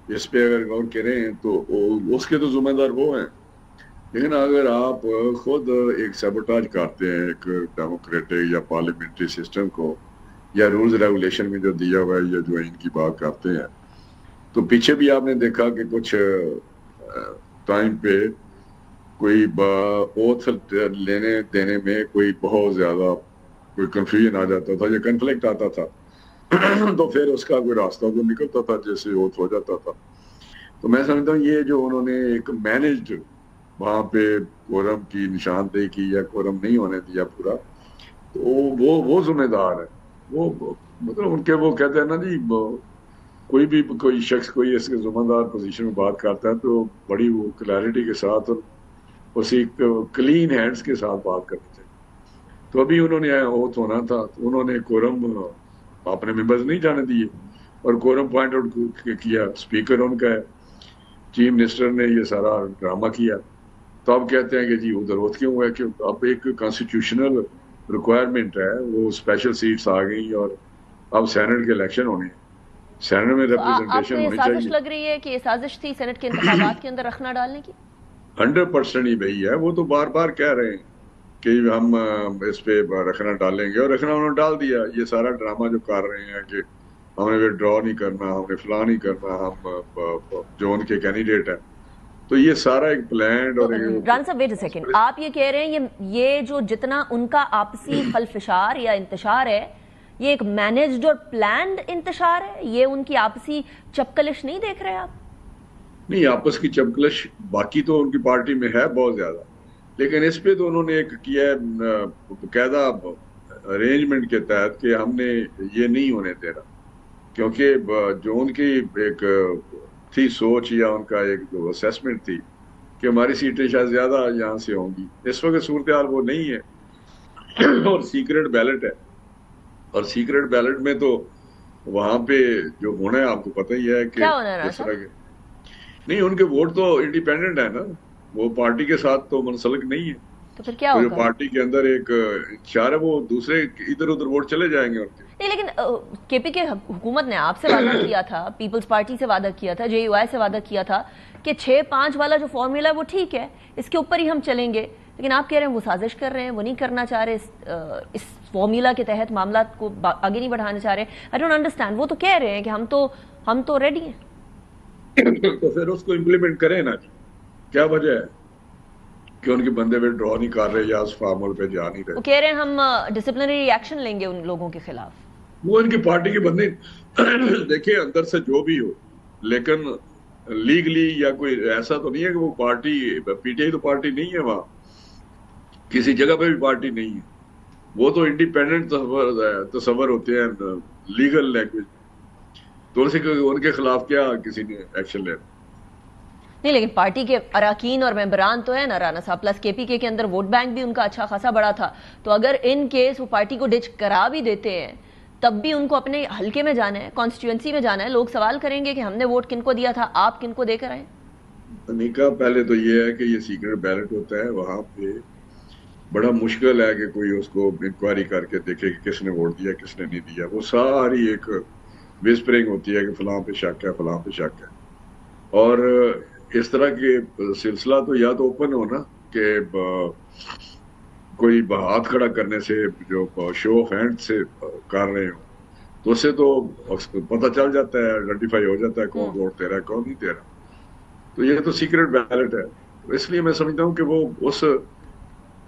اس پہ اگر غور کریں تو اس کے تو ذمہ دار وہ ہیں، لیکن اگر آپ خود ایک سیبوٹاج کرتے ہیں ایک ڈیموکریٹک یا پارلیمنٹری سسٹم کو، یا رولز ریگولیشن میں جو دیا ہوا ہے یا جو ان کی بات کرتے ہیں، تو پیچھے بھی آپ نے دیکھا کہ کچھ ٹائم پہ کوئی اوتھ لینے دینے میں کوئی بہت زیادہ کوئی کنفیوژن آ جاتا تھا یا کنفلکٹ آتا تھا، تو پھر اس کا کوئی راستہ تو نکلتا تھا جیسے اوتھ ہو جاتا تھا. تو میں سمجھتا ہوں یہ جو انہوں نے ایک مینجڈ وہاں پہ کورم کی نشاندہی کی یا کورم نہیں ہونے دیا پورا، تو وہ ذمہ دار ہے. وہ مطلب ان کے وہ کہتے ہیں نا جی، کوئی شخص کوئی اس کے ذمہ دار پوزیشن میں بات کرتا ہے تو بڑی وہ کلیئرٹی کے ساتھ اور اسی کلین ہینڈز کے ساتھ بات کرنی چاہیے. تو ابھی انہوں نے اوتھ ہونا تھا، تو انہوں نے کورم اپنے ممبرز نہیں جانے دیے اور کورم پوائنٹ آؤٹ کیا. اسپیکر ان کا ہے، چیف منسٹر نے یہ سارا ڈرامہ کیا. تو اب کہتے ہیں کہ جی ادھر اوتھ کیوں ہوا ہے، کہ اب ایک کانسٹیٹیوشنل ریکوائرمنٹ ہے، وہ اسپیشل سیٹس آ گئی اور اب سینٹ کے الیکشن ہونے ہیں، سینٹ میں ریپرزنٹیشن ہونی چاہیے. سازش لگ رہی ہے کہ یہ سازش تھی سینٹ کے انتخابات کے اندر رکھنا ڈالنے کی؟ 100% ہی بھئی ہے. وہ تو بار بار کہہ رہے ہیں کہ ہم اس پہ رکھنا ڈالیں گے، اور رکھنا انہوں نے ڈال دیا. یہ سارا ڈرامہ جو کر رہے ہیں کہ ہم نے ڈرا نہیں کرنا، ہم نے فلاں نہیں کرنا، ہم جو ان کے کینڈیڈیٹ ہیں، تو یہ سارا ایک پلانڈ. اور رانا صاحب ویٹ اے سیکنڈ، آپ یہ کہہ رہے ہیں یہ جو جتنا ان کا آپسی خلفشار یا انتشار ہے، یہ ایک مینجڈ اور پلانڈ انتشار ہے، یہ ان کی آپسی چپکلش نہیں دیکھ رہے آپ؟ نہیں، آپس کی چپکلش باقی تو ان کی پارٹی میں ہے بہت زیادہ، لیکن اس پہ تو انہوں نے ایک کیا ہے باقاعدہ ارینجمنٹ کے تحت کہ ہم نے یہ نہیں ہونے دینا، کیونکہ جو ان کی ایک تھی سوچ یا ان کا ایک جو اسیسمنٹ تھی کہ ہماری سیٹیں شاید زیادہ یہاں سے ہوں گی. اس وقت صورتحال وہ نہیں ہے اور سیکرٹ بیلٹ ہے، اور سیکرٹ بیلٹ میں تو وہاں پہ جو ہونا ہے آپ کو پتہ ہی ہے کہ اس طرح کے نہیں، ان کے ووٹ تو انڈیپینڈنٹ ہے نا، وہ پارٹی کے ساتھ تو منسلک نہیں ہے. تو پھر کیا ہوگا؟ پارٹی کے اندر ایک اشارہ ہے، وہ دوسرے ادھر ادھر ووٹ چلے جائیں گے ان کے. نہیں، لیکن کے پی کے حکومت نے آپ سے وعدہ کیا تھا، پیپلز پارٹی سے وعدہ کیا تھا، جے یو آئی سے وعدہ کیا تھا کہ 6-5 والا جو فارمولا ہے وہ ٹھیک ہے، اس کے اوپر ہی ہم چلیں گے. لیکن آپ کہہ رہے ہیں وہ سازش کر رہے ہیں، وہ نہیں کرنا چاہ رہے، اس فارمولا کے تحت معاملات کو آگے نہیں بڑھانا چاہ رہے. I don't understand. وہ تو کہہ رہے ہیں کہ ہم تو ریڈی ہیں. تو پھر اس کو امپلیمنٹ کریں نا. کیا وجہ ہے کہ ان کے بندے پہ ڈرا نہیں کر رہے یا اس فارمول پہ جا نہیں رہے؟ وہ کہہ رہے ہیں ہم ڈسپلنری ایکشن لیں گے ان لوگوں کے خلاف. وہ ان کی پارٹی کے بندے دیکھیں اندر سے جو بھی ہو، لیکن لیگلی یا کوئی ایسا تو نہیں ہے کہ وہ پارٹی پی ٹی آئی تو پارٹی نہیں ہے، وہاں کسی جگہ پہ بھی پارٹی نہیں ہے، وہ تو انڈیپینڈنٹ تصور ہوتے ہیں لیگل لینگویج، تو ان کے خلاف کیا کسی نے ایکشن لینا؟ نہیں لیکن پارٹی کے اراکین اور ممبران تو ہے نا رانا صاحب، پلس کے پی کے اندر ووٹ بینک بھی ان کا اچھا خاصا بڑا تھا، تو اگر ان کیس وہ پارٹی کو ڈچ کرا بھی دیتے ہیں تب بھی ان کو اپنے حلقے میں جانا ہے، کانسٹیٹوئنسی میں جانا ہے، لوگ سوال کریں گے کہ ہم نے ووٹ کن کو دیا تھا، آپ کن کو دے کر آئے؟ نکاح پہلے تو یہ ہے کہ یہ سیکرٹ بیلٹ ہوتا ہے، وہاں پہ بڑا مشکل ہے کہ کوئی اس کو انکوائری کر کے دیکھے کہ کس نے ووٹ دیا کس نے نہیں دیا، وہ ساری ایک وسپرنگ ہوتی ہے کہ فلاں پہ شک ہے فلاں پہ شک ہے، اور اس طرح کے سلسلہ تو یا تو اوپن ہو نا کہ کوئی ہاتھ کھڑا کرنے سے جو شو آف ہینڈ سے کر رہے ہوں تو اس سے تو پتہ چل جاتا ہے، آئیڈینٹیفائی ہو جاتا ہے کون ووٹ دے رہا ہے کون نہیں دے رہا، تو یہ تو سیکرٹ بیلٹ ہے، اس لیے میں سمجھتا ہوں کہ وہ اس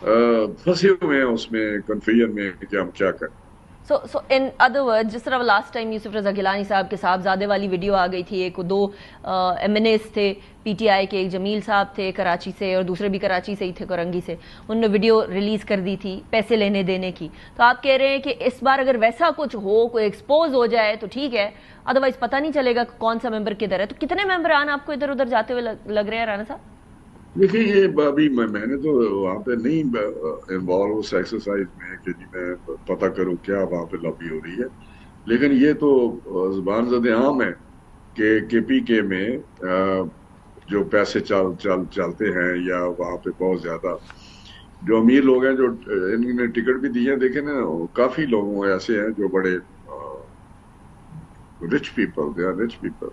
پھنسے ہوئے ہیں اس میں کنفیوژن میں کہ ہم کیا کریں۔ سو ان ادر ورڈ جس طرح لاسٹ ٹائم یوسف رضا گیلانی صاحب کے صاحبزادے والی ویڈیو آ گئی تھی، ایک دو ایم این ایز تھے پی ٹی آئی کے، ایک جمیل صاحب تھے کراچی سے اور دوسرے بھی کراچی سے ہی تھے کرنگی سے، انہوں نے ویڈیو ریلیز کر دی تھی پیسے لینے دینے کی، تو آپ کہہ رہے ہیں کہ اس بار اگر ویسا کچھ ہو کوئی ایکسپوز ہو جائے تو ٹھیک ہے، ادروائز پتہ نہیں چلے گا کون سا ممبر کدھر ہے، تو کتنے ممبران آپ کو ادھر ادھر جاتے ہوئے لگ رہے ہیں رانا صاحب؟ دیکھیے یہ ابھی میں نے تو وہاں پہ نہیں انوالو اس ایکسرسائز میں کہ جی میں پتہ کروں کیا وہاں پہ لابی ہو رہی ہے، لیکن یہ تو زبان زد عام ہے کہ کے پی کے میں جو پیسے چلتے ہیں یا وہاں پہ بہت زیادہ جو امیر لوگ ہیں جو انہوں نے ٹکٹ بھی دی ہیں، دیکھیں نا کافی لوگ ایسے ہیں جو بڑے رچ پیپل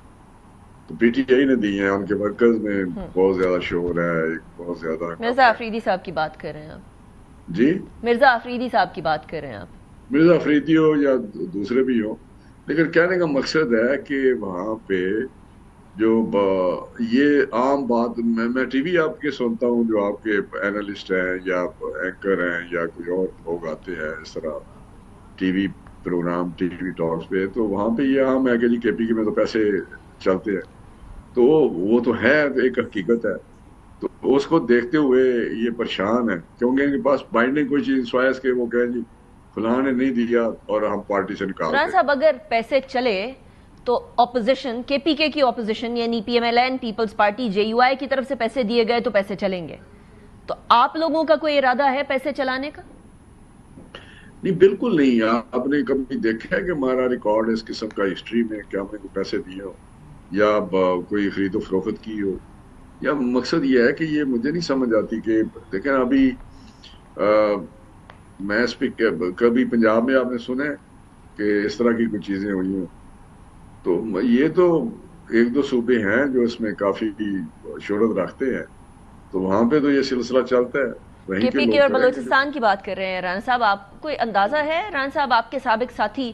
تو پی ٹی آئی نے دی ہیں، ان کے مرکز میں بہت زیادہ شور ہے، بہت زیادہ۔ مرزا آفریدی صاحب کی بات کر رہے ہیں آپ؟ جی مرزا آفریدی صاحب کی بات کر رہے ہیں آپ؟ مرزا آفریدی ہو یا دوسرے بھی ہو، لیکن کہنے کا مقصد ہے کہ وہاں پہ جو یہ عام بات میں ٹی وی آپ کے سنتا ہوں جو آپ کے اینالسٹ ہیں یا اینکر ہیں یا کوئی اور لوگ آتے ہیں اس طرح T V program T V talks پہ، تو وہاں پہ یہ عام ہے کہ جی کے پی کے میں تو پیسے چلتے ہیں، تو وہ تو ہے ایک حقیقت ہے، تو اس کو دیکھتے ہوئے یہ پریشان ہے کیونکہ ان کے پاس بائنڈنگ کوئی چیز سوائے اس کے وہ کہیں جی فلاں نے نہیں دیا اور ہم پارٹی سے نکال عمران صاحب اگر پیسے چلے تو اپوزیشن کے پی کے کی اپوزیشن یعنی P M L N Peoples Party J U I کی طرف سے پیسے دیے گئے تو پیسے چلیں گے، تو آپ لوگوں کا کوئی ارادہ ہے پیسے چلانے کا؟ نہیں بالکل نہیں، آپ نے کبھی دیکھا ہے کہ ہمارا ریکارڈ اس قسم کا ہسٹری میں کہ ہم نے کوئی پیسے دیے ہو یا کوئی خرید و فروخت کی ہو، یا مقصد یہ ہے کہ یہ مجھے نہیں سمجھ آتی کہ دیکھیں ابھی میں اس پہ کبھی پنجاب میں آپ نے سنا ہے کہ اس طرح کی کچھ چیزیں ہوئی ہیں، تو یہ تو ایک دو صوبے ہیں جو اس میں کافی شہرت رکھتے ہیں، تو وہاں پہ تو یہ سلسلہ چلتا ہے۔ کے پی کے اور بلوچستان کی بات کر رہے ہیں رانا صاحب، آپ کوئی اندازہ ہے رانا صاحب؟ آپ کے سابق ساتھی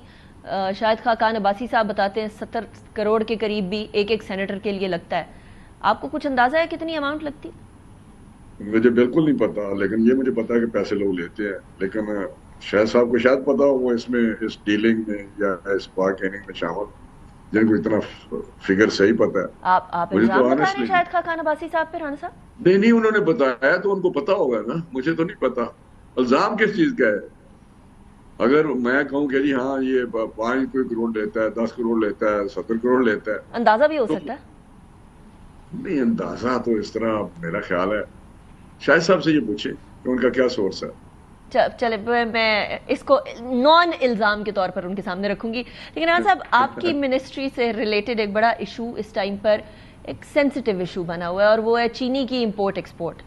شاہد خاقان عباسی صاحب بتاتے ہیں 70 کروڑ کے قریب بھی ایک سینیٹر کے لیے لگتا ہے، آپ کو کچھ اندازہ ہے کتنی اماؤنٹ لگتی؟ مجھے بالکل نہیں پتا، لیکن یہ مجھے پتا ہے کہ پیسے لوگ لیتے ہیں، لیکن شاہد صاحب کو شاید پتا ہو وہ اس میں اس ڈیلنگ میں یا اس بارگیننگ میں شامل، جن کو اتنا فگر صحیح پتا ہے۔ آپ الزام بتا رہے ہیں شاہد خاقان عباسی صاحب پہ رانا صاحب؟ نہیں انہوں نے بتایا تو ان کو پتا ہوگا نا، مجھے تو نہیں پتا الزام کس چیز کا ہے۔ اگر میں کہوں کہ جی ہاں یہ 5 کروڑ لیتا ہے، 10 کروڑ لیتا ہے، 70 کروڑ لیتا ہے، اندازہ بھی ہو سکتا ہے؟ نہیں اندازہ تو اس طرح میرا خیال ہے شاہد صاحب سے یہ پوچھیں کہ ان کا کیا سورس ہے۔ چلے میں اس کو نان الزام کے طور پر ان کے سامنے رکھوں گی، لیکن رانا صاحب آپ کی منسٹری سے ریلیٹڈ ایک بڑا ایشو اس ٹائم پر ایک سینسٹیو ایشو بنا ہوا ہے، اور وہ ہے چینی کی import export.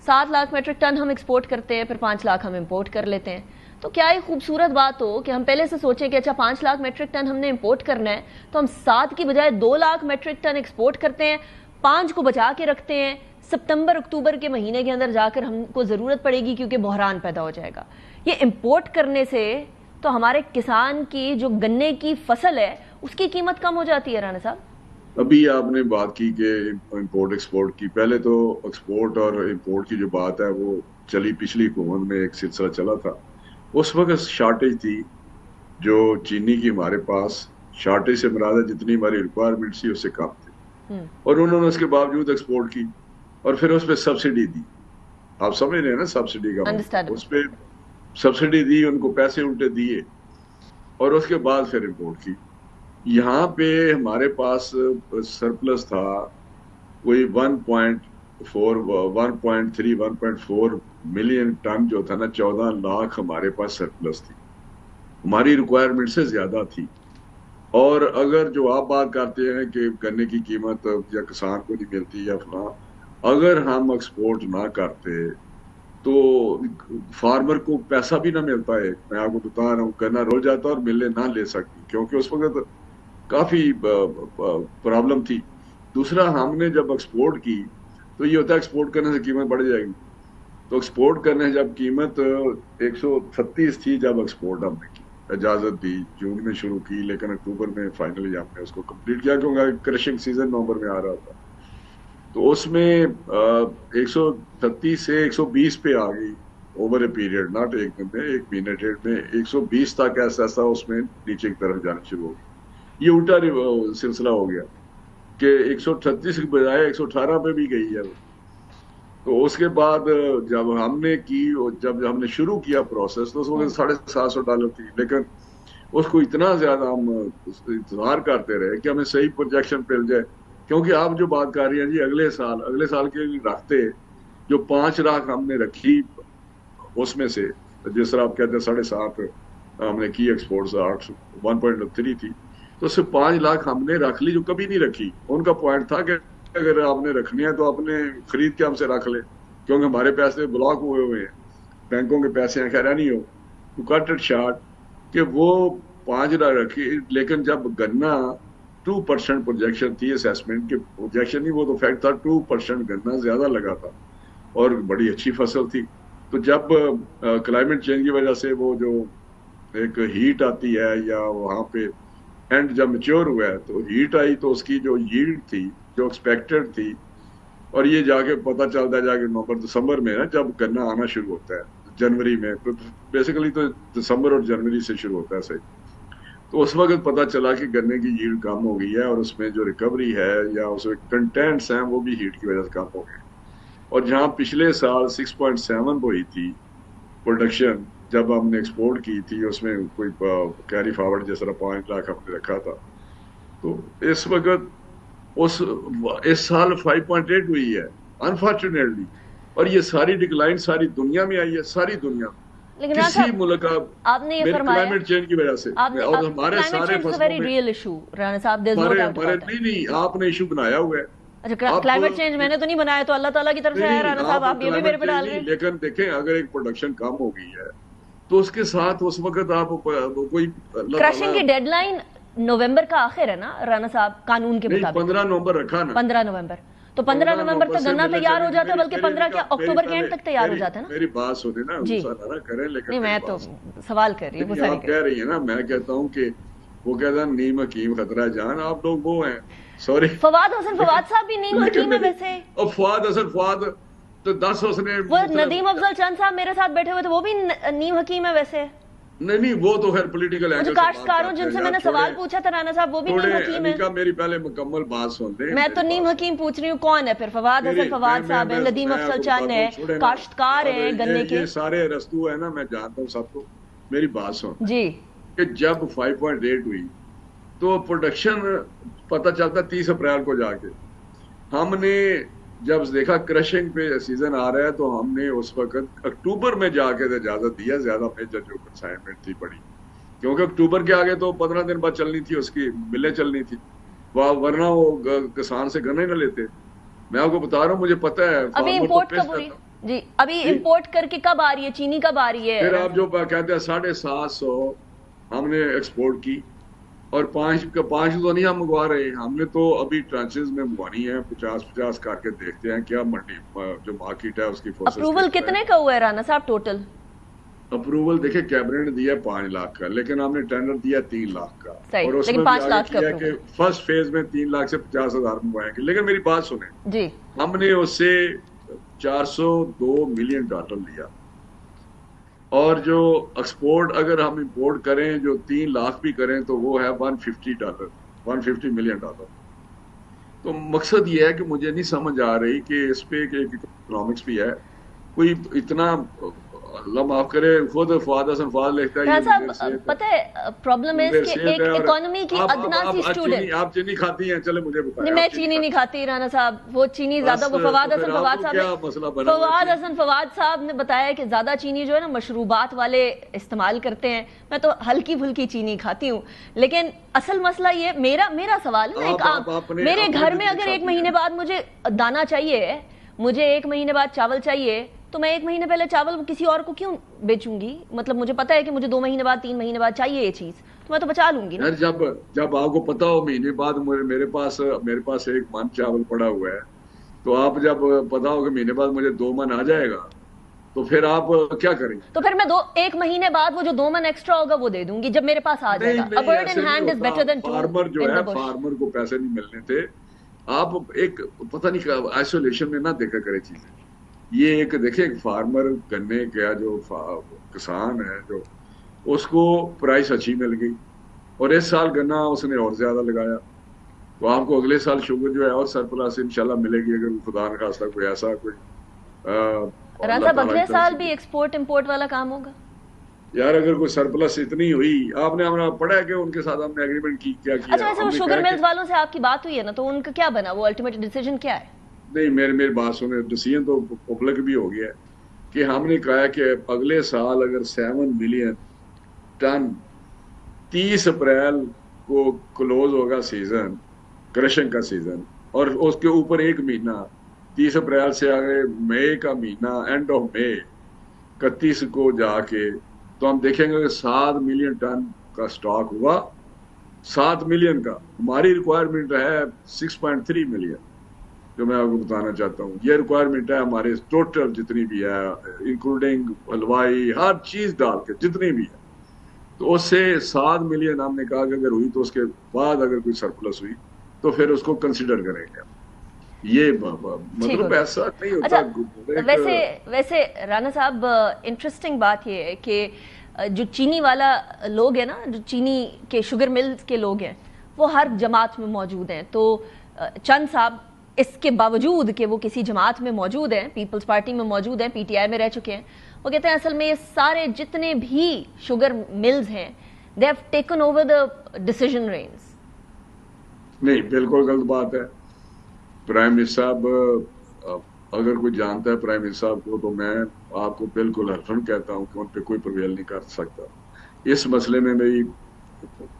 7 lakh metric ton ہم ایکسپورٹ کرتے ہیں، پھر 5 لاکھ ہم امپورٹ کر لیتے ہیں، تو کیا یہ خوبصورت بات ہو کہ ہم پہلے سے سوچیں کہ اچھا 5 لاکھ میٹرک ٹن ہم نے امپورٹ کرنا ہے تو ہم 7 کی بجائے 2 لاکھ میٹرک ٹن ایکسپورٹ کرتے ہیں، 5 کو بچا کے رکھتے ہیں، سپتمبر اکتوبر کے مہینے کے اندر جا کر ہم کو ضرورت پڑے گی کیونکہ بحران پیدا ہو جائے گا۔ یہ امپورٹ کرنے سے تو ہمارے کسان کی جو گنے کی فصل ہے اس کی قیمت کم ہو جاتی ہے رانا صاحب۔ ابھی آپ نے بات کی کہ امپورٹ ایکسپورٹ کی، پہلے تو ایکسپورٹ اور امپورٹ کی جو بات ہے وہ چلی، پچھلی حکومت میں ایک سلسلہ چلا تھا، اس وقت شارٹیج تھی جو چینی کی ہمارے پاس شارٹیج سے مراد ہے جتنی ہماری ریکوائرمنٹ تھی اس سے کم تھی، اور انہوں نے اس کے باوجود ایکسپورٹ کی اور پھر اس پہ سبسڈی دی. آپ سمجھ رہے ہیں نا سبسڈی کا، اس پہ سبسڈی دی، ان کو پیسے الٹے دیے اور اس کے بعد پھر امپورٹ کی. یہاں پہ ہمارے پاس سرپلس تھا کوئی 1.4 ملین ٹن جو تھا نا، 14 لاکھ ہمارے پاس سرپلس تھی، ہماری ریکوائرمنٹ سے زیادہ تھی. اور اگر جو آپ بات کرتے ہیں کہ گنے کی قیمت یا کسان کو نہیں ملتی یا فلاں، اگر ہم ایکسپورٹ نہ کرتے تو فارمر کو پیسہ بھی نہ ملتا ہے. میں آپ کو بتا رہا ہوں گنا رول جاتا اور ملے نہ لے سکتی، کیونکہ اس وقت کافی پرابلم تھی. دوسرا، ہم نے جب ایکسپورٹ کی تو یہ ہوتا ہے ایکسپورٹ کرنے سے قیمت بڑھ جائے گی، تو ایکسپورٹ کرنے جب قیمت 136 تھی جب ایکسپورٹ ہم نے کی، اجازت دی، جون میں شروع کی، لیکن اکتوبر میں فائنلی ہم نے اس کو کمپلیٹ کیا کیونکہ کرشنگ سیزن نومبر میں آ رہا تھا. تو اس میں 136 سے 120 پہ آ گئی اوور اے پیریڈ، ناٹ ایک دن میں، ایک مہینے ڈیڑھ میں 120 تک ایسا اس میں نیچے کی طرف جانا شروع ہو گئی. یہ الٹا سلسلہ ہو گیا کہ 138 کے بجائے 118 پہ بھی گئی ہے. تو اس کے بعد جب ہم نے کی، جب ہم نے شروع کیا پروسیس، تو اس وقت $750 تھی، لیکن اس کو اتنا زیادہ ہم انتظار کرتے رہے کہ ہمیں صحیح پروجیکشن مل جائے. کیونکہ آپ جو بات کر رہی ہیں جی اگلے سال کے رکھتے جو 5 لاکھ ہم نے رکھی، اس میں سے جس طرح آپ کہتے ہیں 7.5 ہم نے کی ایکسپورٹ، 1.3 تھی، تو اس سے 5 لاکھ ہم نے رکھ لی جو کبھی نہیں رکھی. ان کا پوائنٹ تھا کہ اگر آپ نے رکھنی ہے تو اپنے خرید کے ہم سے رکھ لیں، کیونکہ ہمارے پیسے بلاک ہوئے ہیں، بینکوں کے پیسے ہیں، خیر نہیں ہو تو کٹ اٹ شارٹ کہ وہ 5 لاکھ رکھی. لیکن جب گنا 2% پروجیکشن تھی، اسیسمنٹ کے پروجیکشن نہیں، وہ تو فیکٹ تھا، 2% گنا زیادہ لگا تھا اور بڑی اچھی فصل تھی. تو جب کلائمیٹ چینج کی وجہ سے وہ جو ایک ہیٹ آتی ہے یا وہاں پہ اینڈ جب میچور ہوا ہے تو ہیٹ آئی، تو اس کی جو ییلڈ تھی جو ایکسپیکٹڈ تھی، اور یہ جا کے پتہ چلتا ہے جا کے نومبر دسمبر میں نا جب گنا آنا شروع ہوتا ہے، جنوری میں، بیسیکلی تو دسمبر اور جنوری سے شروع ہوتا ہے صحیح. تو اس وقت پتہ چلا کہ گنے کی ییلڈ کم ہو گئی ہے اور اس میں جو ریکوری ہے یا اس میں کنٹینٹس ہیں وہ بھی ہیٹ کی وجہ سے کم ہو گئے. اور جہاں پچھلے سال 6.7 ہوئی تھی پروڈکشن جب ہم نے ایکسپورٹ کی تھی، اس میں کوئی کیری فارورڈ جس طرح 5 لاکھ ہم نے رکھا تھا، تو اس وقت اس سال 5.8 ہوئی ہے انفارچونیٹلی. اور یہ ساری ڈکلائن ساری دنیا میں آئی ہے، ساری دنیا میں. لیکن کسی ملک آپ نے یہ فرمایا کلائمیٹ چینج کی وجہ سے، اور ہمارے سارے ویری ریئل ایشو رانا صاحب، نہیں آپ نے ایشو بنایا ہوا ہے. اچھا کلائمیٹ چینج میں نے تو نہیں بنایا، تو اللہ تعالیٰ کی طرف سے ہے رانا صاحب، آپ یہ بھی میرے پہ ڈال رہے ہیں. لیکن دیکھیں اگر ایک پروڈکشن کم ہو گئی ہے تو اس کے ساتھ اس وقت آپ کوئی کرشنگ کی ڈیڈ لائن نومبر کا آخر ہے نا رانا صاحب قانون کے مطابق؟ 15 نومبر رکھا نا، 15 نومبر. تو 15 نومبر تک گنا تیار ہو جاتا ہے، بلکہ 15 کیا اکتوبر کے اینڈ تک تیار ہو جاتا ہے نا. میری بات سنیں نا، غصہ نہ کریں، لیکن نہیں میں تو سوال کر رہی ہوں. آپ کہہ رہی ہیں نا، میں کہتا ہوں کہ وہ کہتا ہے نیم حکیم خطرہ جان، آپ لوگ وہ ہیں. سوری فواد حسن فواد صاحب بھی نیم حکیم ہے ویسے. اور فواد حسن فواد تو 10 اس نے، وہ ندیم افضل چند صاحب میرے ساتھ بیٹھے ہوئے تھے، وہ بھی نیم حکیم ہے ویسے. نہیں وہ تو خیر پولیٹیکل اینگل سے کاشتکاروں جن سے میں نے سوال پوچھا تھا رانا صاحب، وہ بھی نیم حکیم ہے. میری پہلے مکمل بات سن لیں. میں تو نیم حکیم پوچھ رہی ہوں کون ہے پھر؟ فواد حسن فواد صاحب ہیں، ندیم افضل چند ہے، کاشتکار ہیں گنے کے. یہ سارے رستو ہے نا، میں جانتا ہوں سب کو. میری بات سن جی، کہ جب 5.8 ہوئی تو پروڈکشن پتہ چلتا 30 اپریل کو جا کے ہم نے جب دیکھا کرشنگ پہ سیزن آ رہا ہے، تو ہم نے اس وقت اکتوبر میں جا کے اجازت دیا. زیادہ میجر جو کنسائنمنٹ تھی بڑی، کیونکہ اکتوبر کے آگے تو 15 دن بعد چلنی تھی، اس کی ملیں چلنی تھی، ورنہ وہ کسان سے گنے نہ لیتے. میں آپ کو بتا رہا ہوں، مجھے پتا ہے. ابھی امپورٹ کب ہو رہی جی؟ ابھی امپورٹ کر کے کب آ رہی ہے؟ چینی کب آ رہی ہے؟ پھر آپ جو کہتے ہیں 750 ہم نے ایکسپورٹ کی، اور 5 تو نہیں ہم منگوا رہے، ہم نے تو ابھی ٹرانچز میں منگوانی ہے. 50 کر کے دیکھتے ہیں کیا منڈی جو مارکیٹ ہے اس کی فورس. اپروول کتنے کا ہوا ہے رانا صاحب ٹوٹل؟ اپروول دیکھیں کیبنٹ نے دیا 5 لاکھ کا، لیکن ہم نے ٹینڈر دیا 3 لاکھ کا، اور اس میں 5 لاکھ کا کہ فرسٹ فیز میں 3 لاکھ سے 50,000 منگوائیں گے. لیکن میری بات سنیں جی، ہم نے اس سے $402 ملین لیا. اور جو ایکسپورٹ اگر ہم امپورٹ کریں جو 3 لاکھ بھی کریں تو وہ ہے $150 ملین. تو مقصد یہ ہے کہ مجھے نہیں سمجھ آ رہی کہ اس پہ اکنامکس بھی ہے کوئی اتنا اللہ معاف کرے خود فواد حسن فواد لکھتا ہے. پتہ ہے پرابلم ہے کہ ایک اکانومی کی ادنا سی اسٹوڈنٹ. آپ چینی کھاتی ہیں, چلے مجھے بتائیں. نہیں, میں چینی نہیں کھاتی رانا صاحب, وہ چینی زیادہ وہ فواد حسن فواد صاحب نے بتایا کہ زیادہ چینی جو ہے نا مشروبات والے استعمال کرتے ہیں. میں تو ہلکی پھلکی چینی کھاتی ہوں, لیکن اصل مسئلہ یہ میرا سوال ہے نا, میرے گھر میں اگر 1 مہینے بعد مجھے دانا چاہیے, مجھے 1 مہینے بعد چاول چاہیے, تو میں 1 مہینے پہلے چاول کسی اور کو کیوں بیچوں گی؟ مطلب مجھے پتا ہے کہ مجھے 2 مہینے بعد 3 مہینے بعد چاہیے یہ چیز, تو میں تو بچا لوں گی نا. جب آپ کو پتا ہو مہینے بعد میرے پاس 1 من چاول پڑا ہوا ہے, تو آپ جب پتا ہو کہ مہینے بعد مجھے 2 من آ جائے گا, تو پھر آپ کیا کریں گے؟ تو پھر میں 1 مہینے بعد وہ جو 2 من ایکسٹرا ہوگا وہ دے دوں گی جب میرے پاس آ جائے گا. فارمر جو ہے, فارمر کو پیسے نہیں ملنے تھے. آپ ایک پتہ نہیں آئسولیشن میں نہ دیکھا کرے چیزیں. یہ ایک دیکھیں فارمر گنے کا جو کسان ہے, جو اس کو پرائس اچھی مل گئی, اور اس سال گنا اس نے اور زیادہ لگایا, تو آپ کو اگلے سال شوگر جو ہے اور سرپلس انشاءاللہ ملے گی, اگر خدا نہ خواستہ کوئی ایسا کوئی. رانا صاحب اگلے سال بھی ایکسپورٹ امپورٹ والا کام ہوگا یار, اگر کوئی سرپلس اتنی ہوئی. آپ نے ہمارا پڑھا ہے کہ ان کے ساتھ ہم نے ایگریمنٹ کیا. اچھا, ویسے وہ شوگر ملز والوں سے آپ کی بات ہوئی ہے نا, تو ان کا کیا بنا, وہ الٹیمیٹ ڈیسیجن کیا ہے؟ نہیں, میری بات سنیں, ڈیسیجن تو پبلک بھی ہو گیا ہے کہ ہم نے کہا کہ اگلے سال اگر 7 ملین ٹن 30 اپریل کو کلوز ہوگا سیزن, کرشنگ کا سیزن, اور اس کے اوپر 1 مہینہ 30 اپریل سے آگے مئی کا مہینہ, اینڈ آف مئی 31 کو جا کے, تو ہم دیکھیں گے کہ 7 ملین ٹن کا سٹاک ہوا. 7 ملین کا ہماری ریکوائرمنٹ ہے 6.3 ملین, جو میں آپ کو بتانا چاہتا ہوں. یہ ریکوائرمنٹ ہے ہمارے ٹوٹل جتنی بھی ہے, انکلوڈنگ حلوائی ہر چیز ڈال کے جتنی بھی ہے. تو اس سے 7 ملین ہم نے کہا کہ اگر ہوئی تو اس کے بعد اگر کوئی سرپلس ہوئی تو پھر اس کو کنسیڈر کریں گے. یہ مطلب ایسا نہیں ہوتا. ویسے رانا صاحب انٹرسٹنگ بات یہ ہے کہ جو چینی والا لوگ ہیں نا, جو چینی کے شوگر ملز کے لوگ ہیں, وہ ہر جماعت میں موجود ہیں. تو چند صاحب اس کے باوجود کہ وہ کسی جماعت میں موجود ہیں, پیپلز پارٹی میں موجود ہیں, پی ٹی آئی میں رہ چکے ہیں, وہ کہتے ہیں اصل میں یہ سارے جتنے بھی شوگر ملز ہیں they have taken over the decision reins. نہیں, بالکل غلط بات ہے. پرائم منسٹر صاحب اگر کوئی جانتا ہے پرائم منسٹر صاحب کو, تو میں آپ کو بالکل حرفاً کہتا ہوں کہ ان پہ کوئی پرویل نہیں کر سکتا. اس مسئلے میں میری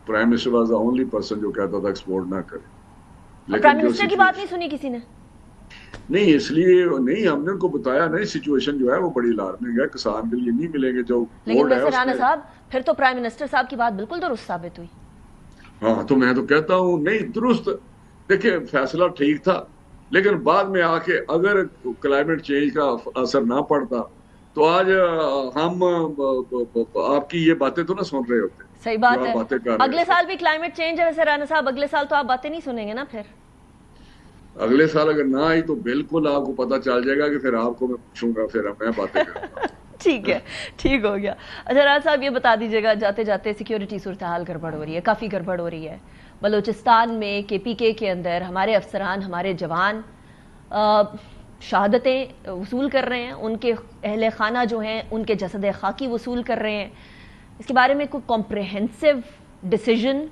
prime minister was the only person جو کہتا تھا ایکسپورٹ نہ کرے. پرائم منسٹر کی بات نہیں سنی کسی نے؟ نہیں, اس لیے نہیں, ہم نے ان کو بتایا نہیں, سچویشن جو ہے وہ بڑی الارمنگ ہے, کسان کے لیے نہیں ملیں گے جو. لیکن ویسے رانا صاحب پھر تو پرائم منسٹر صاحب کی بات بالکل درست ثابت ہوئی. ہاں, تو میں تو کہتا ہوں نہیں درست. دیکھیں فیصلہ ٹھیک تھا, لیکن بعد میں آ کے اگر کلائمیٹ چینج کا اثر نہ پڑتا تو آج ہم آپ کی یہ باتیں تو نہ سن رہے ہوتے. صحیح بات ہے. اگلے سال بھی کلائمیٹ چینج ہے ویسے رانا صاحب, اگلے سال تو آپ باتیں نہیں سنیں گے نا پھر؟ اگلے سال اگر نہ آئی تو بالکل آپ کو پتہ چل جائے گا کہ پھر آپ کو میں پوچھوں گا, پھر میں باتیں کروں گا. ٹھیک ہے, ٹھیک ہو گیا. اچھا رانا صاحب یہ بتا دیجیے گا, جاتے جاتے سیکیورٹی صورتحال گڑبڑ ہو رہی ہے, کافی گڑبڑ ہو رہی ہے بلوچستان میں. کے پی کے اندر ہمارے افسران, ہمارے جوان شہادتیں وصول کر رہے ہیں, ان کے اہل خانہ جو ہیں ان کے جسد خاکی وصول کر رہے ہیں. اس کے بارے میں کوئی comprehensive decision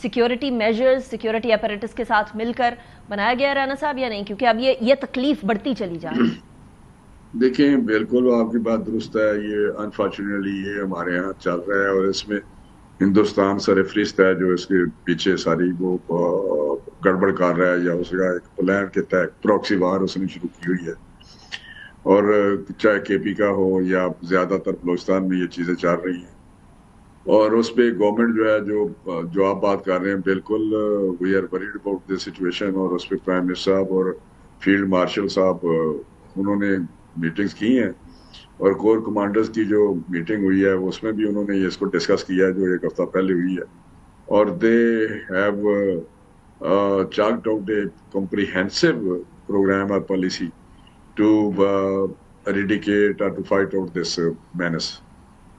security measures security apparatus کے ساتھ مل کر بنایا گیا رانا صاحب یا نہیں؟ کیونکہ اب یہ تکلیف بڑھتی چلی جا رہی ہے. دیکھیں بالکل آپ کی بات درست ہے. یہ انفارچونیٹلی یہ ہمارے یہاں چل رہا ہے, اور اس میں ہندوستان سر فہرست ہے جو اس کے پیچھے ساری وہ گڑبڑ کر رہا ہے, یا اس کا ایک پلان کے تحت پراکسی وار اس نے شروع کی ہوئی ہے. اور چاہے کے پی کا ہو یا زیادہ تر بلوچستان میں یہ چیزیں چل رہی ہیں, اور اس پہ گورنمنٹ جو ہے جو آپ بات کر رہے ہیں بالکل we are worried about this situation. اور اس پہ پرائم منسٹر صاحب اور فیلڈ مارشل صاحب انہوں نے میٹنگز کی ہیں, اور کور کمانڈرز کی جو میٹنگ ہوئی ہے اس میں بھی انہوں نے اس کو ڈسکس کیا ہے جو 1 ہفتہ پہلے ہوئی ہے. اور they have chart out a comprehensive program اور policy to eradicate or to fight out this menace.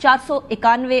491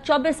24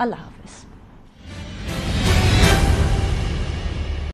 Allah Hafiz.